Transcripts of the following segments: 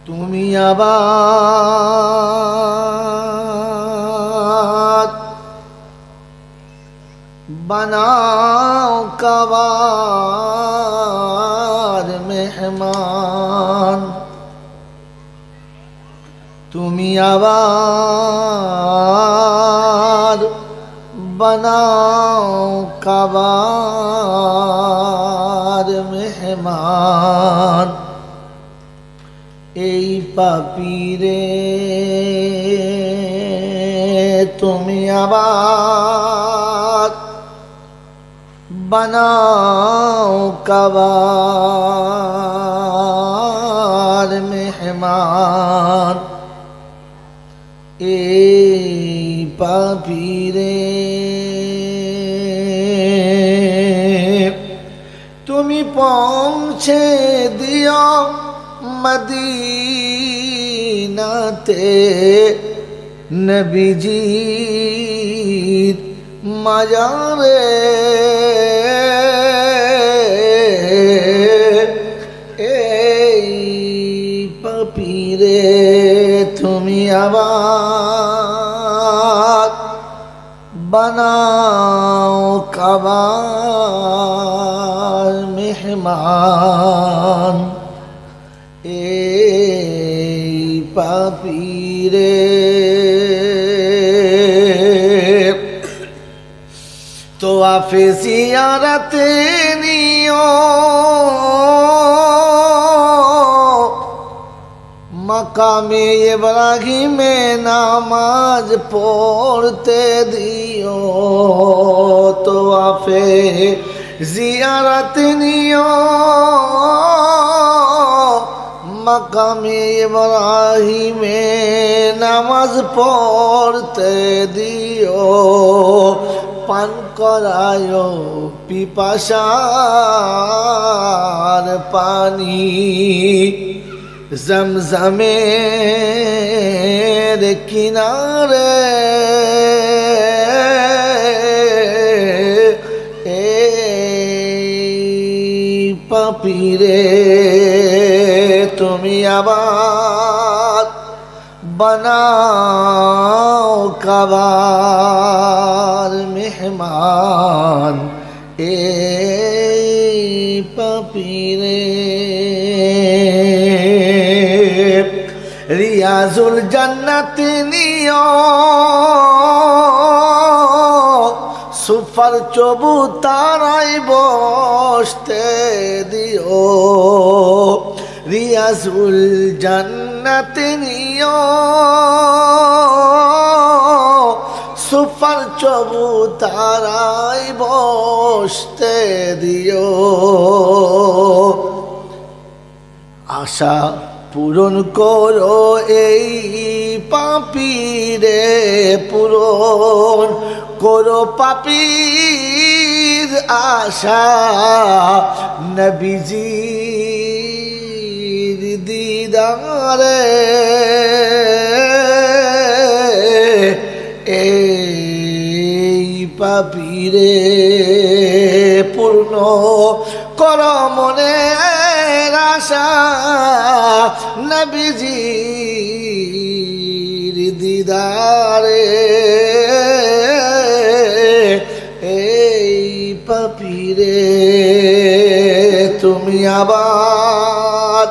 তুমি আবার বানাও কাবার মেহমান, তুমি আবার বানাও কাবার মেহমান। এই পাপীরে তুমি আবার বানাও কাবার মেহমান। এই পাপীরে তুমি পৌঁছে দিও মদিনাতে নবীজির মাজারে। এই পাপীরে তুমি আবার বানাও কাবার মেহমান। এই পাপীরে তো আফে জিয়ারতে নিও, মাকামে ইব্রাহিমে নামাজ পড়তে দিও। তো আফে জিয়ারত নিও, মাকামে ইব্রাহিমে নামাজ পড়তে দিও। পান করায় পিপাসার পানি, জমজমের কিনারে। এই পাপীরে তুমি আবার বানাও কাবার মেহমান। এই পাপীরে রিয়াজুল জান্নাত নিও, সুফার চবুতারায় বসতে দিও। রিয়াজুল জান্নাত নিও, সুফার চবুতারায় বসতে দিও। আশা পূরণ করো এই পাপীরে, পূরণ করো পাপীর আশা। নবীজির দিদারে এই পাপীরে পূর্ণ কর মনের আশা। নবীজির দিদারে এই পাপীরে তুমি আবার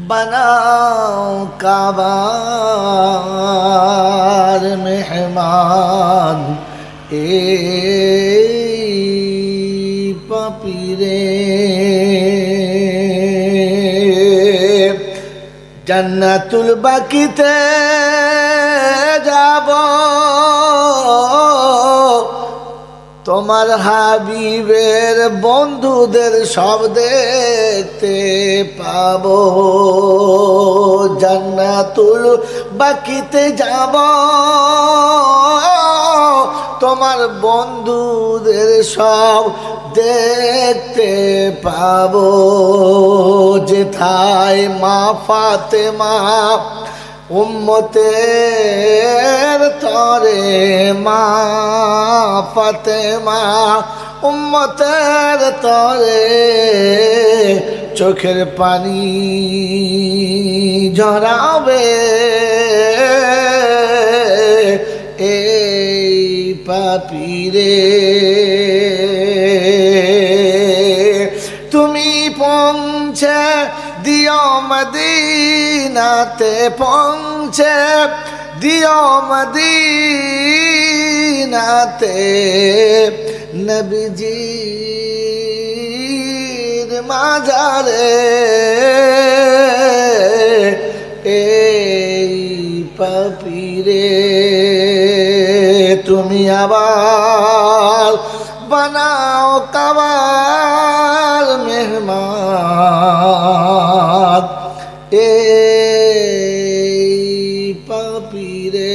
বানাও কাবার মেহমান। এই পাপীরে জান্নাতুল বাকিতে যাব, তোমার হাবিবের বন্ধুদের সব দেখতে পাবো। জান্নাতুল বাকিতে যাব, তোমার বন্ধুদের সব দেখতে পাবো। যেথায় মা ফাতেমা উম্মতের তরে, মা ফাতেমা উম্মতের তরে চোখের পানি ঝরাবে এই পাপীরে তুমি পৌঁছে দিও মদিনাতে পৌঁছে দিও মদিনাতে নবীজির মাজারে এই পাপীরে তুমি আবার বানাও কাবার মেহমান এই পাপীরে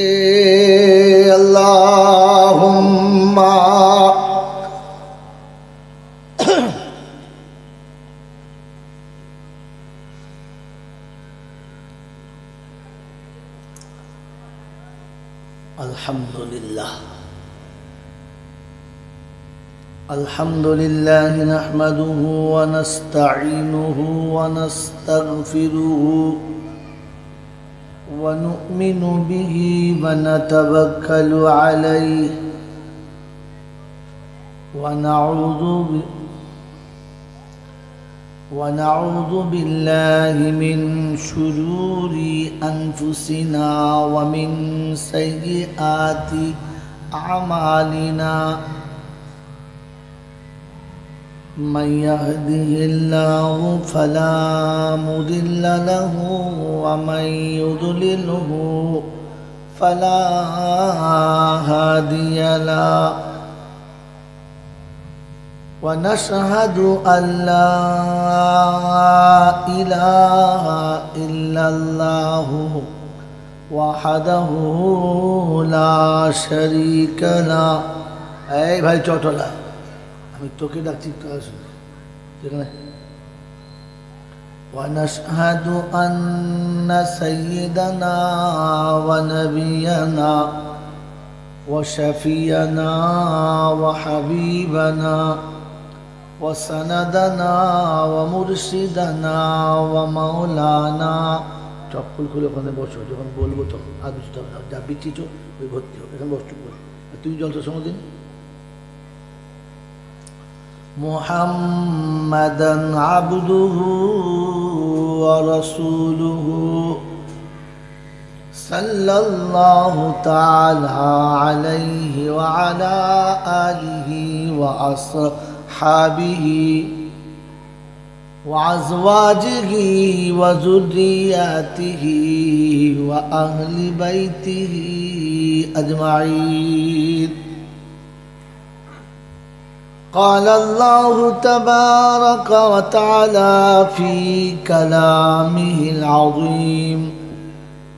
আল্লাহুম্মা আলহামদুলিল্লাহ الحمد لله نحمده ونستعينه ونستغفره ونؤمن به ونتوكل عليه ونعوذ بالله من شرور أنفسنا ومن سيئات أعمالنا من يهده الله فلا مضل له ومن يضلله فلا هادي له ونشهد أن لا إله إلا الله وحده لا شريك له এই ভাই চটলা আমি তোকে ডাকছি তো আসলে ঠিক না ونشهد أن سيدنا ونبينا وشفينا وحبيبنا وسندنا ومرشدنا ومولانا চপ্পল খুলে ওখানে বসো যখন বলবো তখন আর বুঝতে হবে না যা বিচ্ছিত ওই ভর্তি হবে এখানে বসতে বলবো তুই জলটা সমদিন محمدا عبده ورسوله صلى الله تعالى عليه وعلى آله وأصحابه وأزواجه وذرياته وأهل بيته أجمعين قال الله تبارك وتعالى في كلامه العظيم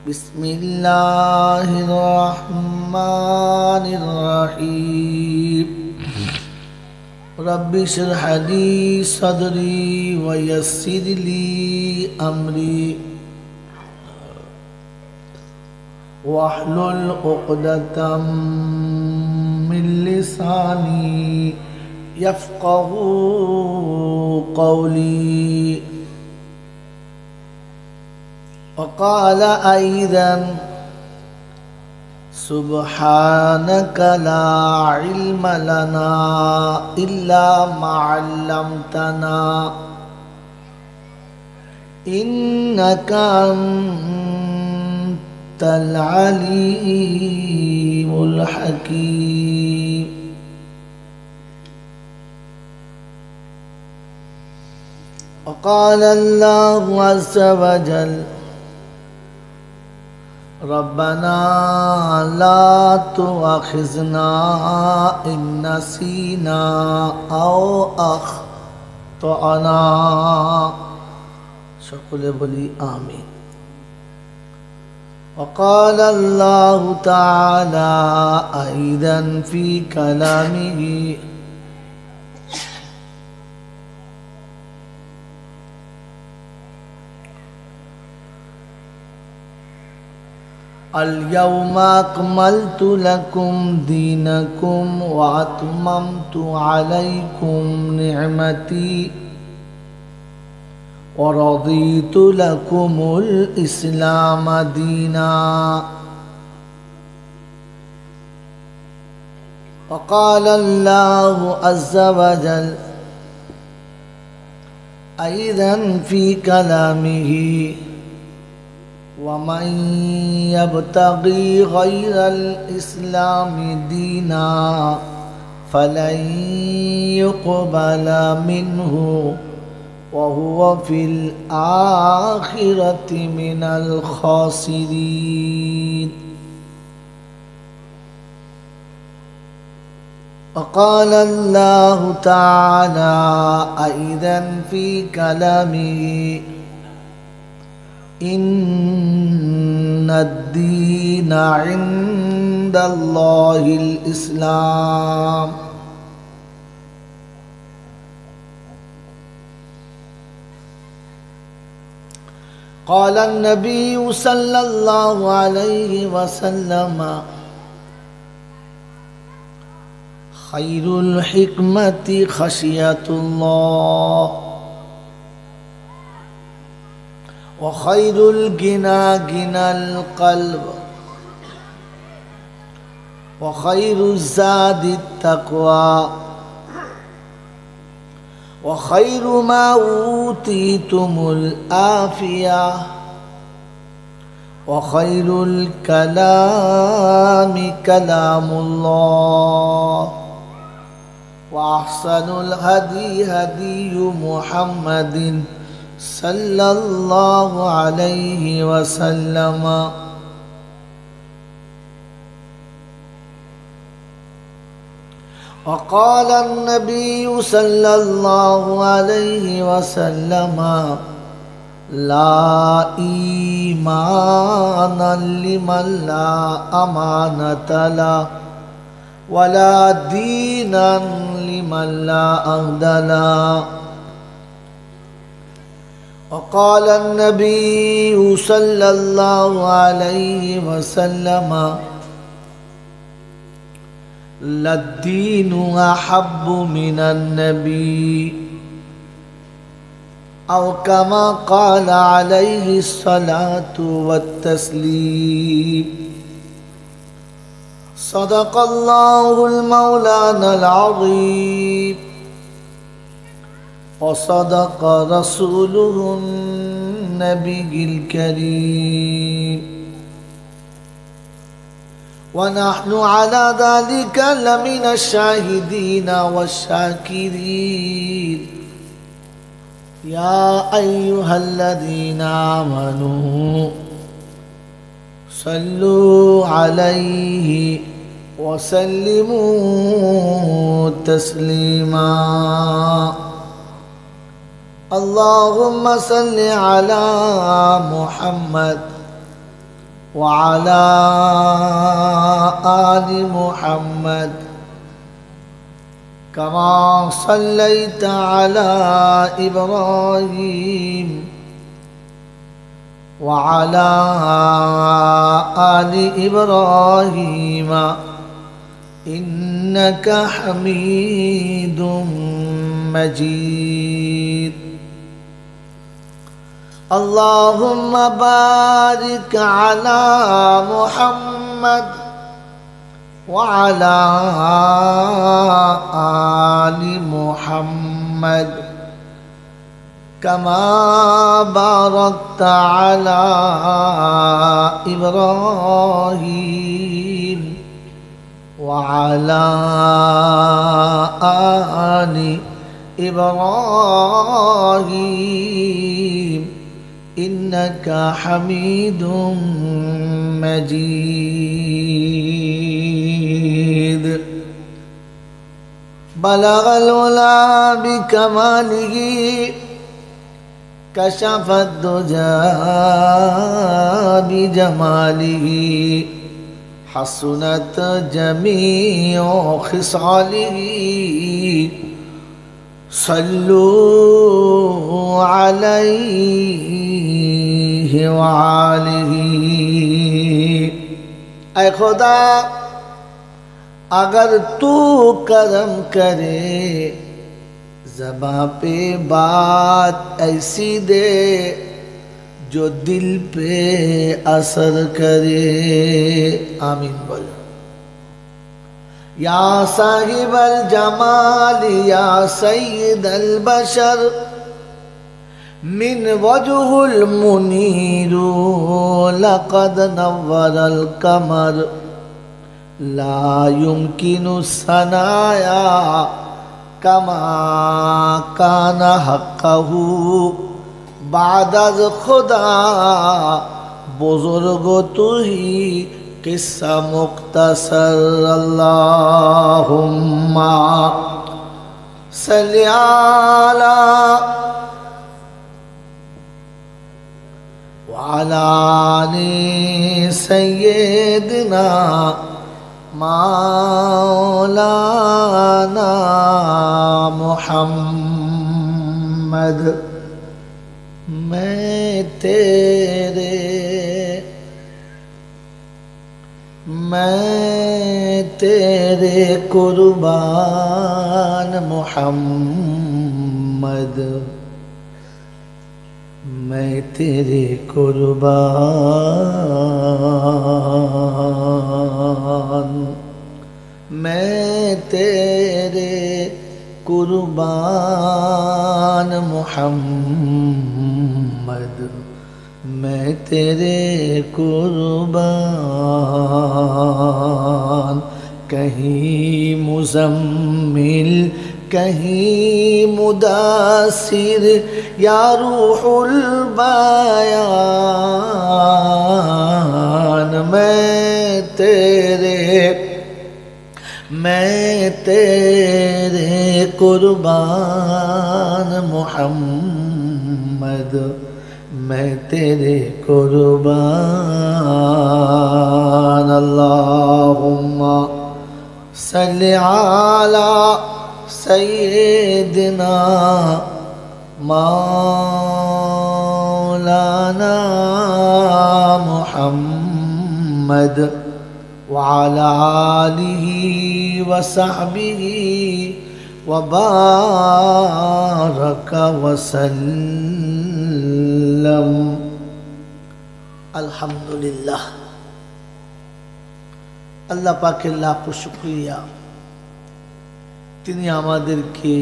بسم الله الرحمن الرحيم رب اشرح لي صدري ويسر لي أمري واحلل عقدة من لساني يفقه قولي وقال أيضا سبحانك لا علم لنا إلا ما علمتنا إنك أنت العليم الحكيم وقال الله عز وجل ربنا لا تؤاخذنا إن نسينا أو أخطأنا সকলে বলি আমিন وقال الله تعالى أيضا في كلامه اليوم أكملت لكم دينكم وأتممت عليكم نعمتي ورضيت لكم الإسلام دينا. وقال الله عز وجل أيضا في كلامه ومن يبتغي غير الإسلام دينا فلن يقبل منه وهو في الآخرة من الخاسرين. وقال الله تعالى أيضا في كلامه إن الدين عند الله الإسلام. قال النبي صلى الله عليه وسلم خير الحكمة خشية الله وخير الغنى غنى القلب وخير الزاد التقوى وخير ما أوتيتم العافية وخير الكلام كلام الله وأحسن الهدي هدي محمد صلى الله عليه وسلم. وقال النبي صلى الله عليه وسلم لا إيمان لمن لا أمانة له ولا دينا لمن لا عهد له. وقال النبي صلى الله عليه وسلم للدين أحب من النبي أو كما قال عليه الصلاة والتسليم. صدق الله المولانا العظيم وصدق رسوله النبي الكريم ونحن على ذلك لمن الشاهدين والشاكرين. يا أيها الذين آمنوا صلوا عليه وسلموا تسليما. اللهم صل على محمد وعلى آل محمد كما صليت على إبراهيم وعلى آل إبراهيم إنك حميد مجيد. اللهم بارك على محمد وعلى آل محمد كما باركت على إبراهيم وعلى آل إبراهيم إنك حميد مجيد. بلغ العلا بكماله كشف الدجى بجماله حسنت جميع خصاله صلوا عليه وآله. ऐ खुदा अगर तू करम करे ज़बां पे बात ऐसी दे जो दिल पे असर करे। आमीन बोलो। या साहिबल जमाल या सय्यदल बशर मिन वजहुल मुनीरु लक़द नव्वरल कमर ला युमकिनु सनाया कमा काना हक़्क़हु बाद अज़ खुदा बुज़ुर्ग तू ही किस्सा मुख्तसर। अल्लाहुम्मा सल्ली अला व अला आलि सय्यिदना मौलाना मुहम्मद। मैं तेरे कुर्बान मुहम्मद, मैं तेरे कुर्बान, मैं तेरे कुर्बान मुहम्मद, मैं तेरे कुर्बान। कहीं मुज़म्मिल कहीं मुदासिर या रूहुल बयान, मैं तेरे कुर्बान मुहम्मद, मैं तेरे कुर्बान। अल्लाहुम्मा सल्ली अला सय्यिदना मौलाना मुहम्मद व अला आलिहि व सहबिहि व बारक व सल्लम। अल्हम्दुलिल्लाह। আল্লাহ পাকের লাখ শুকরিয়া, তিনি আমাদেরকে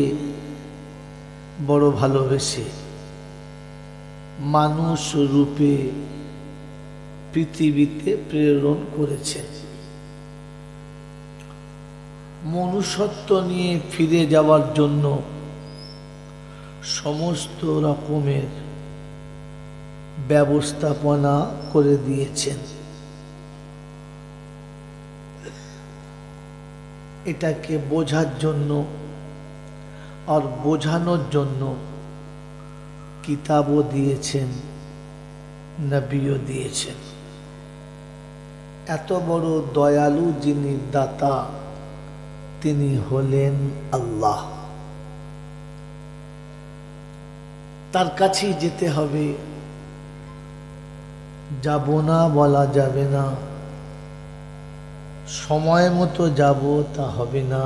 বড় ভালোবেসে মানুষ রূপে পৃথিবীতে প্রেরণ করেছেন। মনুষ্যত্ব নিয়ে ফিরে যাওয়ার জন্য সমস্ত রকমের ব্যবস্থাপনা করে দিয়েছেন। এটাকে বোঝার জন্য আর বোঝানোর জন্য কিতাবও দিয়েছেন, নবীও দিয়েছেন। এত বড় দয়ালু যিনি দাতা, তিনি হলেন আল্লাহ। তার কাছেই যেতে হবে, যাব না বলা যাবে না, সময় মতো যাব তা হবে না,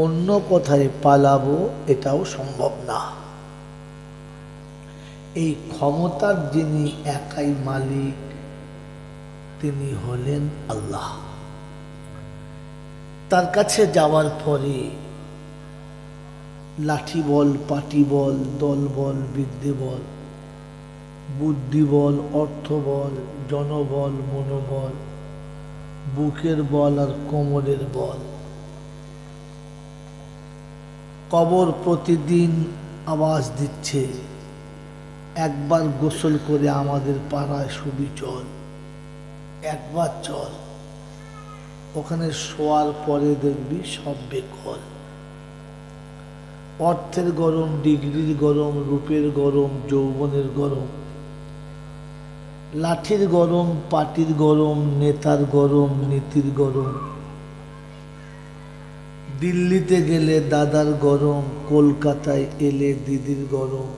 অন্য কোথায় পালাবো এটাও সম্ভব না। এই ক্ষমতার যিনি একাই মালিক, তিনি হলেন আল্লাহ। তার কাছে যাওয়ার পরে লাঠি বল, পাটি বল, দল বল, বিদ্যে বল, বুদ্ধি বল, অর্থ বল, জনবল, মনোবল, বুকের বল আর কোমরের বল। কবর প্রতিদিন আওয়াজ দিচ্ছে, একবার গোসল করে আমাদের পাড়ায় শুবি চল, একবার চল, ওখানে শোয়ার পরে দেখবি সব বেকল। অর্থের গরম, ডিগ্রির গরম, রূপের গরম, যৌবনের গরম, লাঠির গরম, পাটির গরম, নেতার গরম, নীতির গরম। দিল্লিতে গেলে দাদার গরম, কলকাতায় এলে দিদির গরম,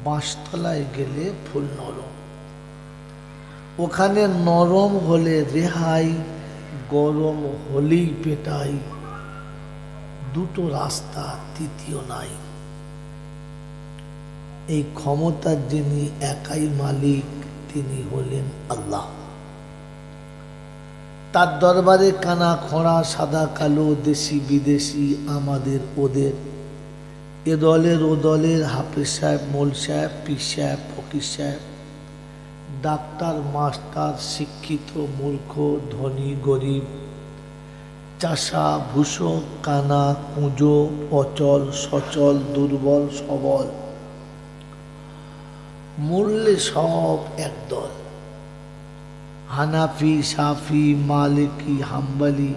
বাঁশতলায় গেলে ফুল নরম। ওখানে নরম হলে রেহাই, গরম হলেই পেটাই। দুটো রাস্তা, তৃতীয় নাই। এই ক্ষমতার যিনি একাই মালিক তিনি হলেন আল্লাহ। তার দরবারে কানা খোঁড়া, সাদা কালো, দেশি বিদেশি, আমাদের ওদের, এ দলের ও দলের, হাফেজ সাহেব, মোল সাহেব, পীর সাহেব, ফকির সাহেব, ডাক্তার, মাস্টার, শিক্ষিত, মূর্খ, ধনী, গরিব, চাষা, ভূষো, কানা, কুঁজো, অচল, সচল, দুর্বল, সবল, মূল্যে সব একদল। হানাফি, সাফি, মালিকি, হাম্বলি,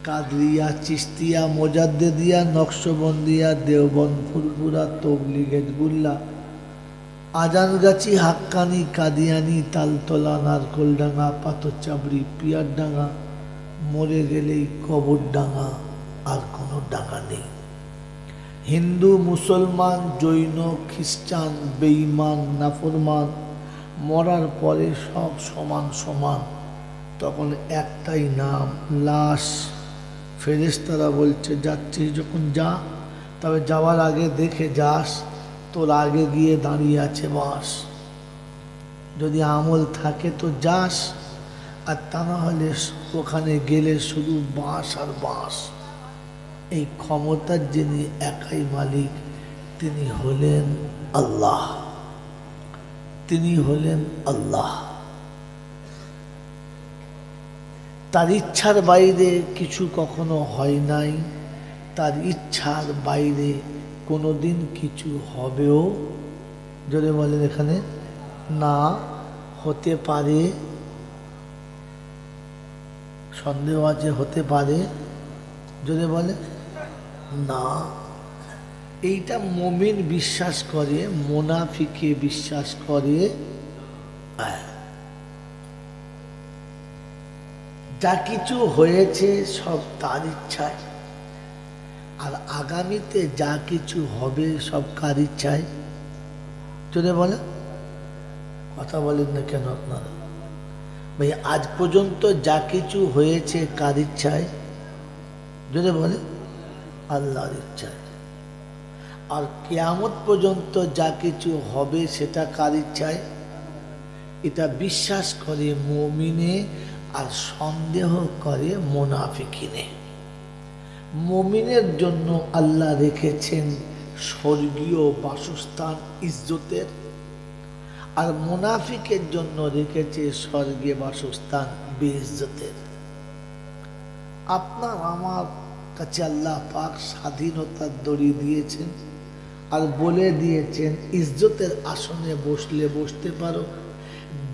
কাদরিয়া, চিস্তিয়া, মোজাদ্দেদিয়া, নকশবন্দিয়া, দেওবন্দ, ফুরফুরা, তবলিগ, হিজবুল্লাহ, আজানগাছি, হাক্কানি, কাদিয়ানি, তালতলা, নারকোলডাঙ্গা, পাথরচাবড়ি, পিয়ারডাঙ্গা, মরে গেলেই কবরডাঙ্গা, আর কোনো ডাঙ্গা নেই। হিন্দু, মুসলমান, জৈন, খ্রিস্টান, বেঈমান, নাফরমান, মরার পরে সব সমান সমান। তখন একটাই নাম, লাশ। ফেরেশতারা বলছে যাচ্ছিস যখন যা, তবে যাওয়ার আগে দেখে যাস তোর আগে গিয়ে দাঁড়িয়ে আছে বাঁশ। যদি আমল থাকে তো যাস, আর তা না হলে ওখানে গেলে শুধু বাঁশ আর বাঁশ। এই ক্ষমতার যিনি একাই মালিক তিনি হলেন আল্লাহ। তিনি হলেন আল্লাহ। তার ইচ্ছার বাইরে কিছু কখনো হয় নাই, তার ইচ্ছার বাইরে কোনোদিন কিছু হবেও, যদি বলেন এখানে না, হতে পারে, সন্দেহ আছে, হতে পারে, যদি বলে না। এইটা মুমিন বিশ্বাস করে, মুনাফিকে বিশ্বাস করে। যা কিছু হয়েছে সব তার ইচ্ছায়, আর আগামীতে যা কিছু হবে সব কার ইচ্ছায়। যদি বলে, কথা বলেন না কেন আপনারা? ভাই আজ পর্যন্ত যা কিছু হয়েছে কার ইচ্ছায়? যদি বলে আল্লাহর ইচ্ছায়। আর কিয়ামত পর্যন্ত যা কিছু হবে সেটা কার ইচ্ছায়? এটা বিশ্বাস করে মুমিনে, আর সন্দেহ করে মুনাফিকিনে। মুমিনের জন্য আল্লাহ রেখেছেন স্বর্গীয় বাসস্থান ইজ্জতের, আর মুনাফিকের জন্য রেখেছে স্বর্গীয় বাসস্থান বেইজ্জতের। আপনার আমার কাছে আল্লাহ পাক স্বাধীনতার দড়ি দিয়েছেন, আর বলে দিয়েছেন ইজ্জতের আসনে বসলে বসতে পারো,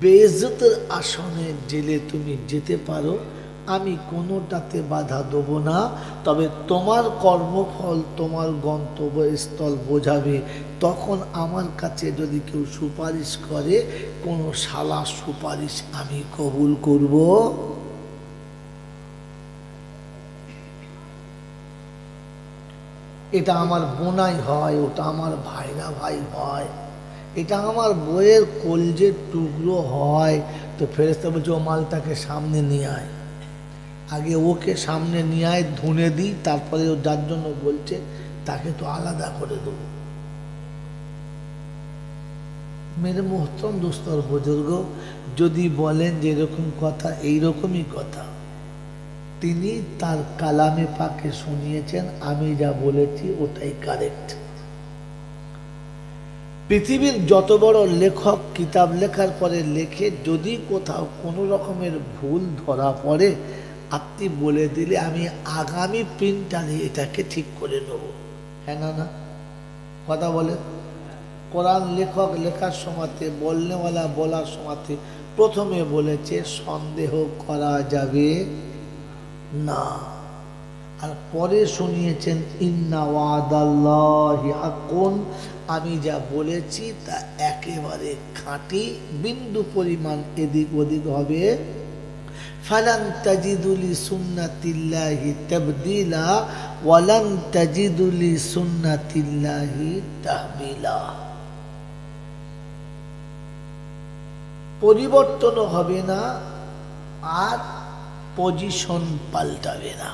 বেইজ্জতের আসনে জেলে তুমি যেতে পারো, আমি কোনোটাতে বাধা দেব না। তবে তোমার কর্মফল তোমার গন্তব্যস্থল বোঝাবে। তখন আমার কাছে যদি কেউ সুপারিশ করে, কোনো শালা সুপারিশ আমি কবুল করব। এটা আমার বোনাই হয়, ওটা আমার ভাইরা ভাই হয়, এটা আমার বইয়ের কলজের টুকরো হয়, তো ফেরেশতা বলছে ও মালটাকে সামনে নিয়ে আয়, আগে ওকে সামনে নিয়ে আয়, ধুনে দিই, তারপরে ও যার জন্য বলছে তাকে তো আলাদা করে দেবো। মেরে মোহতরম দোস্তর বুজুর্গ, যদি বলেন যে এরকম কথা, এইরকমই কথা। তিনি তার কালামে পাকে শুনিয়েছেন, আমি যা বলেছি ওটাই কারেক্ট। পৃথিবীর যত বড় লেখক কিতাব লেখার পরে লেখে, যদি কোথাও কোনো রকমের ভুল ধরা পড়ে আপনি বলে দিলে আমি আগামী প্রিন্টারে এটাকে ঠিক করে নেব। হ্যাঁ না? না কথা বলে। কোরআন লেখক লেখার সময়তে, বলনেওয়ালা বলার সময়তে প্রথমে বলেছে সন্দেহ করা যাবে না, আর পরে শুনিয়েছেন ইন্না ওয়াদাল্লাহি হাক্কুন, আমি যা বলেছি তা একেবারে খাঁটি, বিন্দু পরিমাণ এদিক ওদিক হবে। ফালান তাজিদু লিসুন্নাতিল্লাহি তাবদীলা ওয়ালান তাজিদু লিসুন্নাতিল্লাহি তাহবিলা। পরিবর্তনও হবে না, আর পজিশন পাল্টাবে না।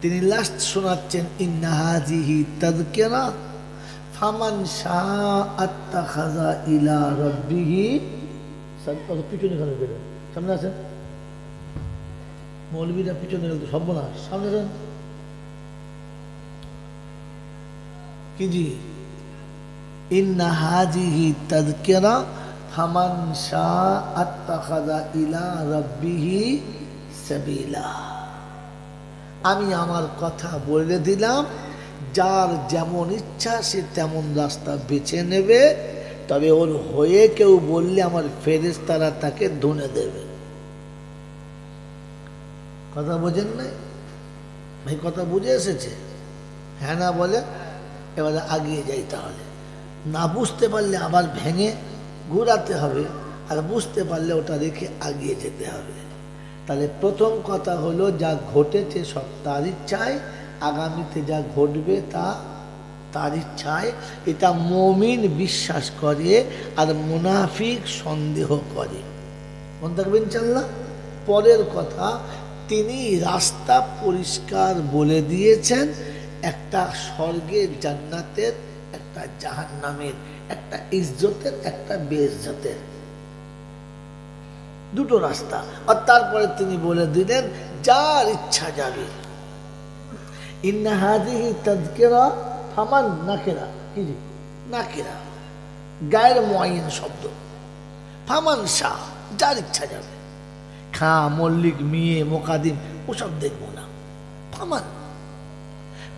তিনি লাস্ট শোনাচ্ছেন ইন্না হাযিহি তাযকিরা ফামান শাআ আত্তাখাযা ইলা রাব্বিহি। পিছনে খানে বেরোন, সামনে আছেন মৌলবীরা, পিছনে সব না, সামনে যান কি জি। ইন্না হাযিহি তাযকিরা ফামান শাআ আত্তাখাযা ইলা রাব্বিহি সাবিলা। আমি আমার কথা বলে দিলাম, যার যেমন ইচ্ছা সে তেমন রাস্তা বেছে নেবে, তবে ওর হয়ে কেউ বললে আমার ফেরেশতারা তাকে ধুনে দেবে। কথা বোঝেন নাই ভাই? কথা বুঝে এসেছে? হ্যাঁ না বলে এবারে আগিয়ে যাই। তাহলে না বুঝতে পারলে আবার ভেঙে ঘুরাতে হবে, আর বুঝতে পারলে ওটা রেখে আগিয়ে যেতে হবে। তাহলে প্রথম কথা হলো, যা ঘটেছে সব তার ইচ্ছায়, আগামীতে যা ঘটবে তা তার ইচ্ছায়। এটা মুমিন বিশ্বাস করে আর মুনাফিক সন্দেহ করে। মনে থাকবেন ইনশাআল্লাহ। পরের কথা, তিনি রাস্তা পরিষ্কার বলে দিয়েছেন, একটা স্বর্গের জান্নাতের, একটা জাহান্নামের, একটা ইজ্জতের, একটা বেইজ্জতের, দুটো রাস্তা। আর তারপরে তিনি বলে দিলেন যার ইচ্ছা যাবে। ইন্না হাযিহি তাযকিরা ফামান নাকিরা, কি জি নাকিরা গায়ের মুআয়্যান শব্দ। ফামান শাহ, যার ইচ্ছা যাবে। খাঁ, মল্লিক, মিয়ে, মোকাদিম ওসব দেখবো না। ফামান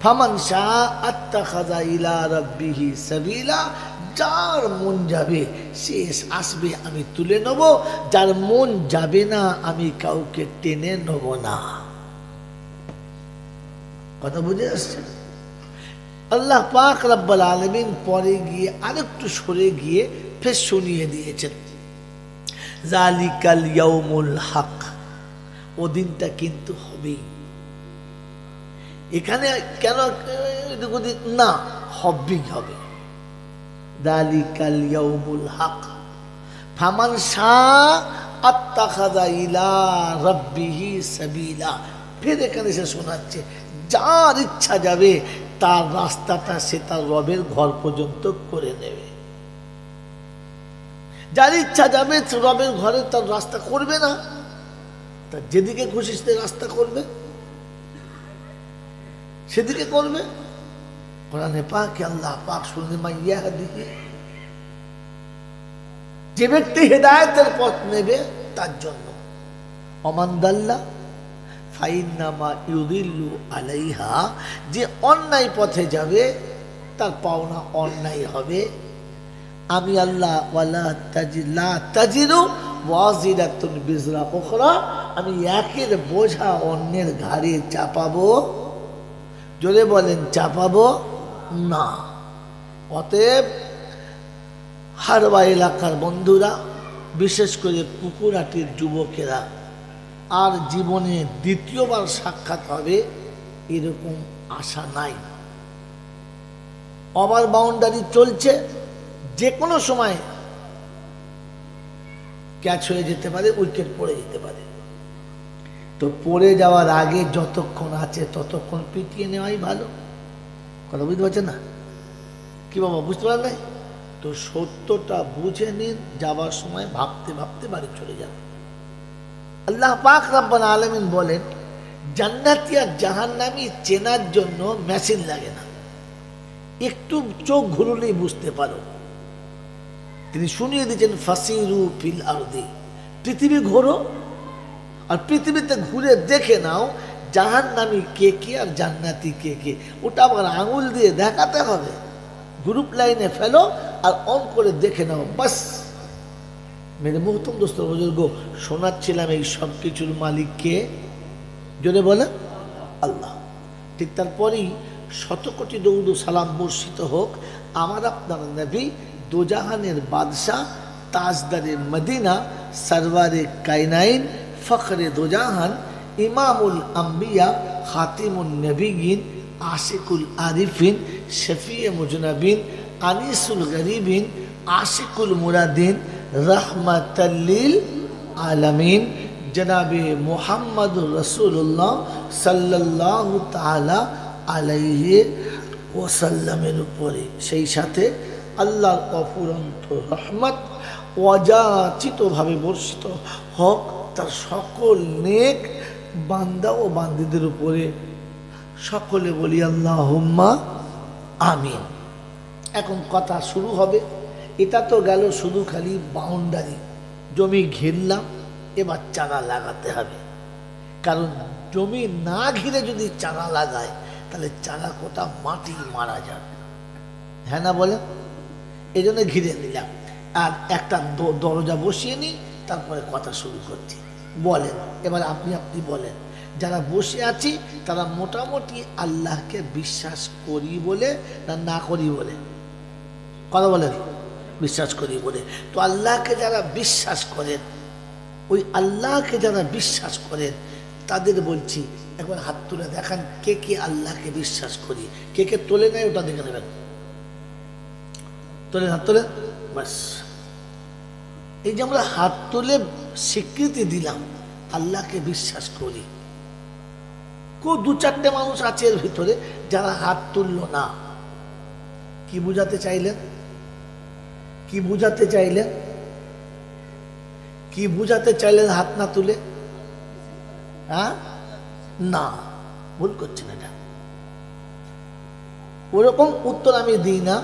ফামান শাহ আত্তাখাযা ইলা রাব্বিহি সাবিলা, যার মন যাবে সে আসবে, আমি তুলে নেব। যার মন যাবে না আমি কাউকে টেনে নেব না। কথা বুঝে আসছে? আল্লাহ পাক রব্বুল আলামিন পরে গিয়ে আরেকটু সরে গিয়ে ফের শুনিয়ে দিয়েছেন, যালিকাল ইয়াউমুল হক, ও দিনটা কিন্তু হবেই। এখানে কেন না, হবেই হবে। যালিকাল ইয়াউমুল হক ফামান শাআ আত্তাখাযা ইলা রাব্বিহি সাবিলা। ফের এখানে সে শোনাচ্ছে, যার ইচ্ছা যাবে তার রাস্তাটা সে তার রবের ঘর পর্যন্ত করে নেবে। যার ইচ্ছা যাবে রবের ঘরে তার রাস্তা করবে না, তার যেদিকে খুশি সে রাস্তা করবে, সেদিকে করবে। কোরআনে পাকে আল্লাহ পাক শুনলে মাইয়াহদিহি, যে ব্যক্তি হেদায়েতের পথ নেবে তার জন্য। ওমান দাল্লা ফাইন্নামা ইউদিল্লু আলাইহা, যে অন্যায় পথে যাবে তার পাওনা অন্যায় হবে। আমি আল্লাহ ওয়ালা তাজিলা তাজিরু ওয়াজিরাতুন বিজরা উখরা, আমি একের বোঝা অন্যের ঘাড়ে চাপাবো। জোরে বলেন, চাপাবো না। অতএব হারবা এলাকার বন্ধুরা, বিশেষ করে পুকুরাটির যুবকেরা, আর জীবনে দ্বিতীয়বার সাক্ষাৎ হবে এরকম আশা নাই। ওভার বাউন্ডারি চলছে, যে কোনো সময় ক্যাচ হয়ে যেতে পারে, উইকেট পড়ে যেতে পারে। তো পড়ে যাওয়ার আগে যতক্ষণ আছে ততক্ষণ পিটিয়ে নেওয়াই ভালো। কথা বুঝতে পারছেন না কি বাবা? বুঝতে পারলেন? তো সত্যটা বুঝে নিন, যাবার সময় ভাবতে ভাবতে বাড়ি চলে যাবে। আল্লাহ পাক রব্বুল আলামিন বলেন, জান্নাতি আর জাহান্নামী চেনার জন্য মেশিন লাগে না, একটু চোখ ঘুরলেই বুঝতে পারো। তিনি শুনিয়ে দিয়েছেন ফাসিরু ফিল আরদি, পৃথিবী ঘোরো আর পৃথিবীতে ঘুরে দেখে নাও জাহান্নামী কে কে আর জান্নাতি কে কে। ওটা আবার আঙুল দিয়ে দেখাতে হবে, গ্রুপ লাইনে ফেলো আর অন করে দেখে নাও, বাস। মেরে মোহতম দোস্ত বুজুর্গ, শোনাচ্ছিলাম এই সব কিছুর মালিক কে? জোরে বলে আল্লাহ। ঠিক তারপরেই শতকোটি দৌড় সালাম বর্ষিত হোক আমার আপনার নবী, দোজাহানের বাদশাহ, তাজদারে মদিনা, সরওয়ারে কায়নাইন, ফখরে দোজাহান, ইমামুল আম্বিয়া, খাতিমুন নবীন, আশিকুল আরিফিন, শফিয়ে মুজনবিন, আনিসুল গরিবিন, আশিকুল মুরাদিন, রহমাতাল লিল আলামিন, জনাবে মুহাম্মদুর রাসূলুল্লাহ সাল্লাল্লাহু তাআলা আলাইহি ওয়াসাল্লামের উপরে, সেই সাথে আল্লাহর অফুরন্ত রহমত অযাচিতভাবে বর্ষিত হোক তার সকল নেক বান্দা ও বান্দীদের উপরে। সকলে বলি আল্লাহুম্মা আমিন। এখন কথা শুরু হবে। এটা তো গেল শুধু খালি বাউন্ডারি, জমি ঘিরলাম, এবার চারা লাগাতে হবে। কারণ জমি না ঘিরে যদি চারা লাগায় তাহলে চারা কোটা মাটি মারা যাবে, হ্যাঁ না বলেন? এই জন্য ঘিরে নিলাম। আর একটা দরজা বসিয়ে নিই, তারপরে কথা শুরু করছি। বলেন এবার আপনি বলেন, যারা বসে আছি তারা মোটামুটি আল্লাহকে বিশ্বাস করি বলে না করি বলে? কথা বলেন। বিশ্বাস করি বলে। তো আল্লাহকে যারা বিশ্বাস করেন, ওই আল্লাহকে যারা বিশ্বাস করেন তাদের বলছি একবার হাত তুলে দেখান কে কে আল্লাহকে বিশ্বাস করি। কে কে তোলে নেয় ওটা দেখে নেবেন। তোলেন, হাত তোলে, বাস। এই যে আমরা হাত তুলে স্বীকৃতি দিলাম আল্লাহকে বিশ্বাস করি, খুব দু চারটে মানুষ আছে এর ভিতরে যারা হাত তুললো না। কি বুঝাতে চাইলেন? কি বুঝাতে চাইলেন? কি বুঝাতে চাইলেন হাত না তুলে? হ্যাঁ, না, ভুল করছেন। এটা ওরকম উত্তর আমি দিই না।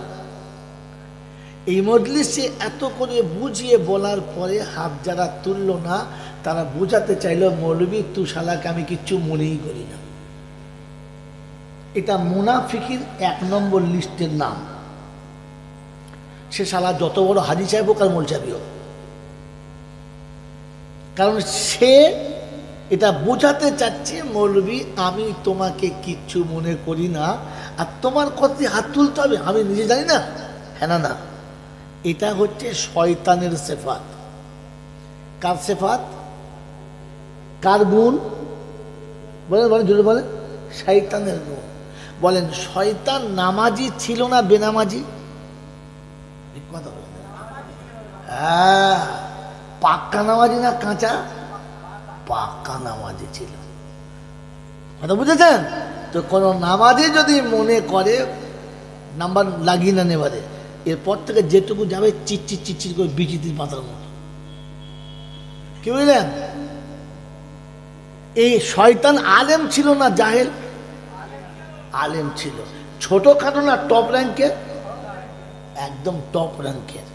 এই মজলিসে এত করে বুঝিয়ে বলার পরে হাত যারা তুলল না তারা বুঝাতে চাইল মৌলবী তুই শালাকে আমি কিচ্ছু মনেই করি না। এটা মুনাফিকির 1 নম্বর লিস্টের নাম। সে শালা যত বড় হাজি সাহেব হোক আর মৌলবি হোক, কারণ সে এটা বোঝাতে চাচ্ছে মৌলবী আমি তোমাকে কিচ্ছু মনে করি না, আর তোমার কথায় হাত তুলতে হবে আমি নিজে জানি না। হ্যাঁ না না, এটা হচ্ছে শয়তানের সিফাত। কার সিফাত? কার গুণ? বলেন বলেন, জোরে বলেন। শয়তানের গুণ। বলেন শয়তান নামাজি ছিল না বেনামাজি? কথা বলেন। হ্যাঁ, পাক্কা নামাজি না কাঁচা? পাক্কা নামাজি ছিল। কথা বুঝেছেন তো? কোন নামাজি যদি মনে করে নাম্বার লাগিয়ে না নেবারে, এরপর থেকে যেটুকু যাবে চিচ্চির চিচ্চির করে বিচিতির পাতার মতো। কি বুঝলেন? এই শয়তান আলেম ছিল না জাহেল? আলেম ছিল। ছোটখাটো না টপ র্যাঙ্কের? একদম টপ র্যাঙ্কের।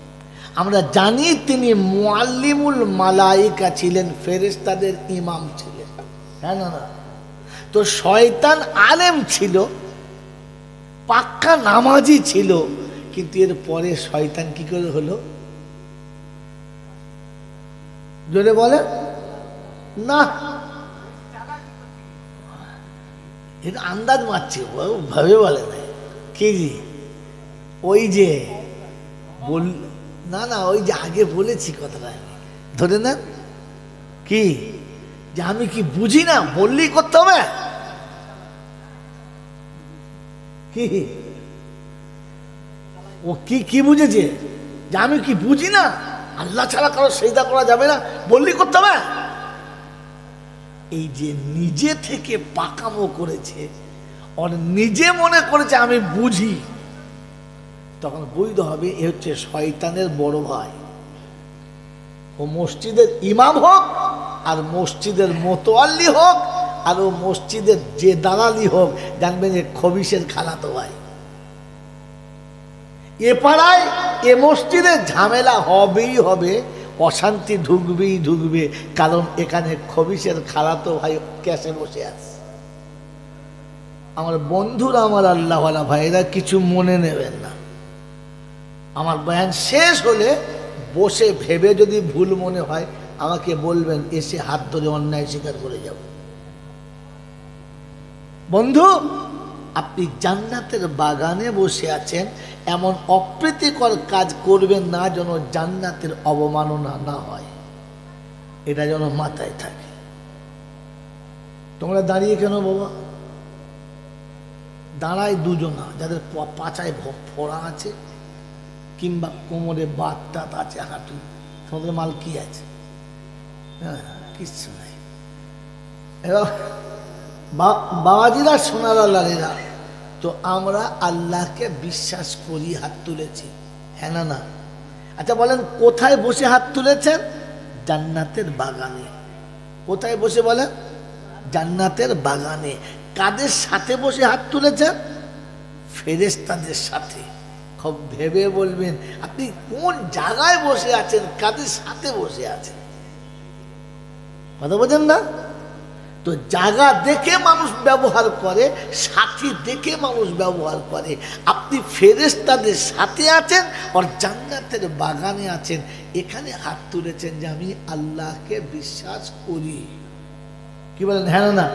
আমরা জানি তিনি মুআল্লিমুল মালাইকা ছিলেন, ফেরেশতাদের ইমাম ছিলেন। হ্যাঁ না না? তো শয়তান আলেম ছিল, পাক্কা নামাজি ছিল, কিন্তু এর পরে শয়তান কি করে হলো? জোরে বলে না, এটা আন্দাজ মারছে, ভাবে বলে না। কি ওই যে বল না না, ওই যে আগে বলেছি কথাটা, ধরে না কি যে আমি কি বুঝি না বললেই করতে হবে। কি ও কি বুঝেছে যে আমি কি বুঝি না, আল্লাহ ছাড়া কারো সেজদা করা যাবে না, বললেই করতে হবে। এই যে নিজে থেকে পাকামো করেছে, আর নিজে মনে করেছে আমি বুঝি, তখন বুঝতে হবে এ হচ্ছে শয়তানের বড় ভাই। ও মসজিদের ইমাম হোক আর মসজিদের মোতোয়াল্লি হোক আর ও মসজিদের যে দালালি হোক, জানবেন যে খবিশের খালাতো ভাই। এ পাড়ায় এ মসজিদে ঝামেলা হবেই হবে, অশান্তি ঢুকবেই ঢুকবে, কারণ এখানে খবিশের খালাতো ভাই ক্যাশে বসে আছে। আমার বন্ধুরা, আমার আল্লাহওয়ালা ভাইরা, কিছু মনে নেবেন না। আমার বয়ান শেষ হলে বসে ভেবে যদি ভুল মনে হয় আমাকে বলবেন, এসে হাত ধরে অন্যায় স্বীকার করে যাব। বন্ধু, আপনি জান্নাতের বাগানে বসে আছেন, এমন অপ্রীতিকর কাজ করবেন না যেন জান্নাতের অবমাননা না হয়, এটা যেন মাথায় থাকে। তোমরা দাঁড়িয়ে কেন বাবা? দাঁড়ায় দুজনা, যাদের পাছায় ফোড়া আছে কিংবা কোমরে বাত টাত আছে, হাঁটু, তোমাদের মাল কি আছে? হ্যাঁ, কিচ্ছু নাই। এবং বাবাজিরা সোনারা লালেরা, তো আমরা আল্লাহকে বিশ্বাস করি, হাত তুলেছি, হ্যাঁ না না? আচ্ছা বলেন, কোথায় বসে হাত তুলেছেন? জান্নাতের বাগানে। কোথায় বসে বলেন? জান্নাতের বাগানে। কাদের সাথে বসে হাত তুলেছেন? ফেরেশতাদের সাথে। খুব ভেবে বলবেন আপনি কোন জায়গায় বসে আছেন, কাদের সাথে বসে আছেন। কথা বোঝেন না? তো জায়গা দেখে মানুষ ব্যবহার করে, সাথী দেখে মানুষ ব্যবহার করে। আপনি ফেরেশতাদের সাথে আছেন আর জান্নাতের বাগানে আছেন, এখানে হাত তুলেছেন যে আমি আল্লাহকে বিশ্বাস করি। কি বলেন, হ্যাঁ না?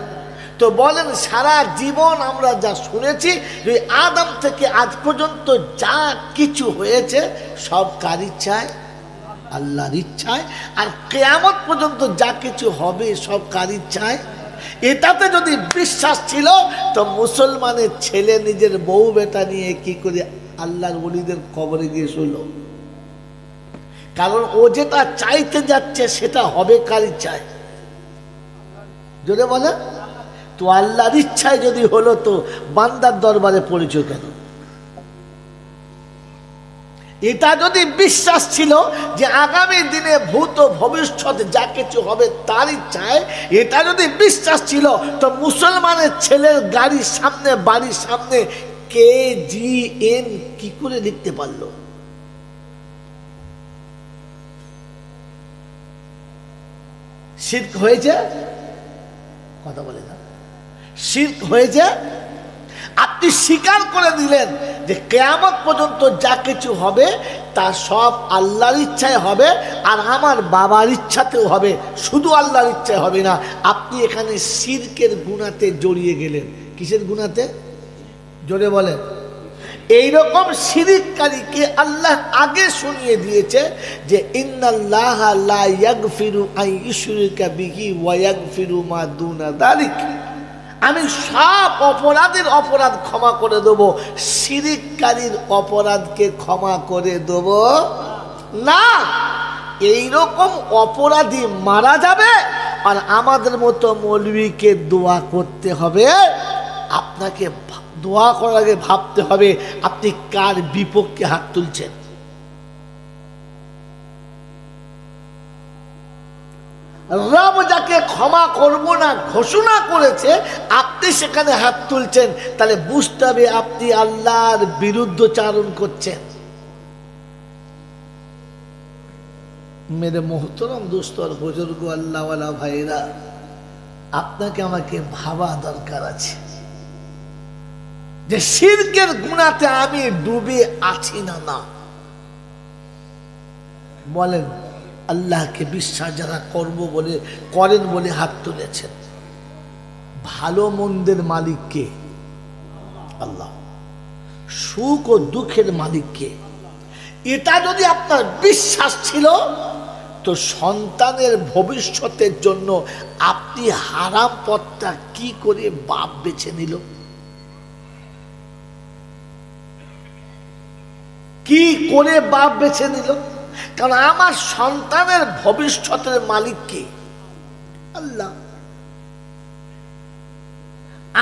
তো বলেন, সারা জীবন আমরা যা শুনেছি, যে আদম থেকে আজ পর্যন্ত যা কিছু হয়েছে সব কার ইচ্ছায়? আল্লাহর ইচ্ছায়। আর কিয়ামত পর্যন্ত যা কিছু হবে সব কার ইচ্ছায়? এটাতে যদি বিশ্বাস ছিল তো মুসলমানের ছেলে নিজের বউ বেটা নিয়ে কি করে আল্লাহর ওলিদের কবরে গিয়ে শুলো? কারণ ও যেটা চাইতে যাচ্ছে সেটা হবে কার ইচ্ছায়? যদি বলে তো আল্লাহর ইচ্ছায় যদি হলো তো বান্দার দরবারে পড়েছ কেন? এটা যদি বিশ্বাস ছিল যে আগামী দিনে ভূত ভবিষ্যৎ যা কিছু হবে তার ইচ্ছায়, এটা যদি বিশ্বাস ছিল তো মুসলমানের ছেলের গাড়ির সামনে, বাড়ির সামনে KGN কি করে লিখতে পারলো? শিরক হয়েছে? কথা বলে না, শিরক হয়েছে। আপনি স্বীকার করে দিলেন যে কিয়ামত পর্যন্ত যা কিছু হবে তা সব আল্লাহর ইচ্ছায় হবে, আর আমার বাবার ইচ্ছাতেও হবে, শুধু আল্লাহর ইচ্ছায় হবে না। আপনি এখানে শিরকের গুনাতে জড়িয়ে গেলেন। কিসের গুনাতে? জোরে বলেন। এইরকম শিরককারীকে আল্লাহ আগে শুনিয়ে দিয়েছে যে ইন্নাল্লাহা লা ইয়াগফিরু আন ইউশরিকা বিহি ওয়া ইয়াগফিরু মা দুনা যালিক। আমি সব অপরাধের অপরাধ ক্ষমা করে দেব, শিরককারীর অপরাধকে ক্ষমা করে দেব না। এইরকম অপরাধী মারা যাবে আর আমাদের মতো মৌলবীকে দোয়া করতে হবে। আপনাকে দোয়া করার আগে ভাবতে হবে আপনি কার বিপক্ষে হাত তুলছেন। রব যাকে ক্ষমা করব না ঘোষণা করেছে, আপনি সেখানে হাত তুলছেন, তাহলে বুঝতে হবে আপনি আল্লাহর বিরুদ্ধচারণ করছেন। মেরে মোহতরম দোস্ত আর বুজুর্গ আল্লাহওয়ালা ভাইরা, আপনাকে আমাকে ভাবা দরকার আছে যে শিরকের গুনাতে আমি ডুবে আছি না। না বলেন, আল্লাহকে বিশ্বাস যারা করেন বলে হাত তুলেছেন। ভালো মন্দের মালিক কে? আল্লাহ। সুখ ও দুঃখের মালিক কে? এটা যদি আপনার বিশ্বাস ছিল তো সন্তানের ভবিষ্যতের জন্য আপনি হারাম পথটা কি করে বাপ বেছে নিল? কি করে বাপ বেছে নিল? কারণ আমার সন্তানের ভবিষ্যতের মালিক কে? আল্লাহ।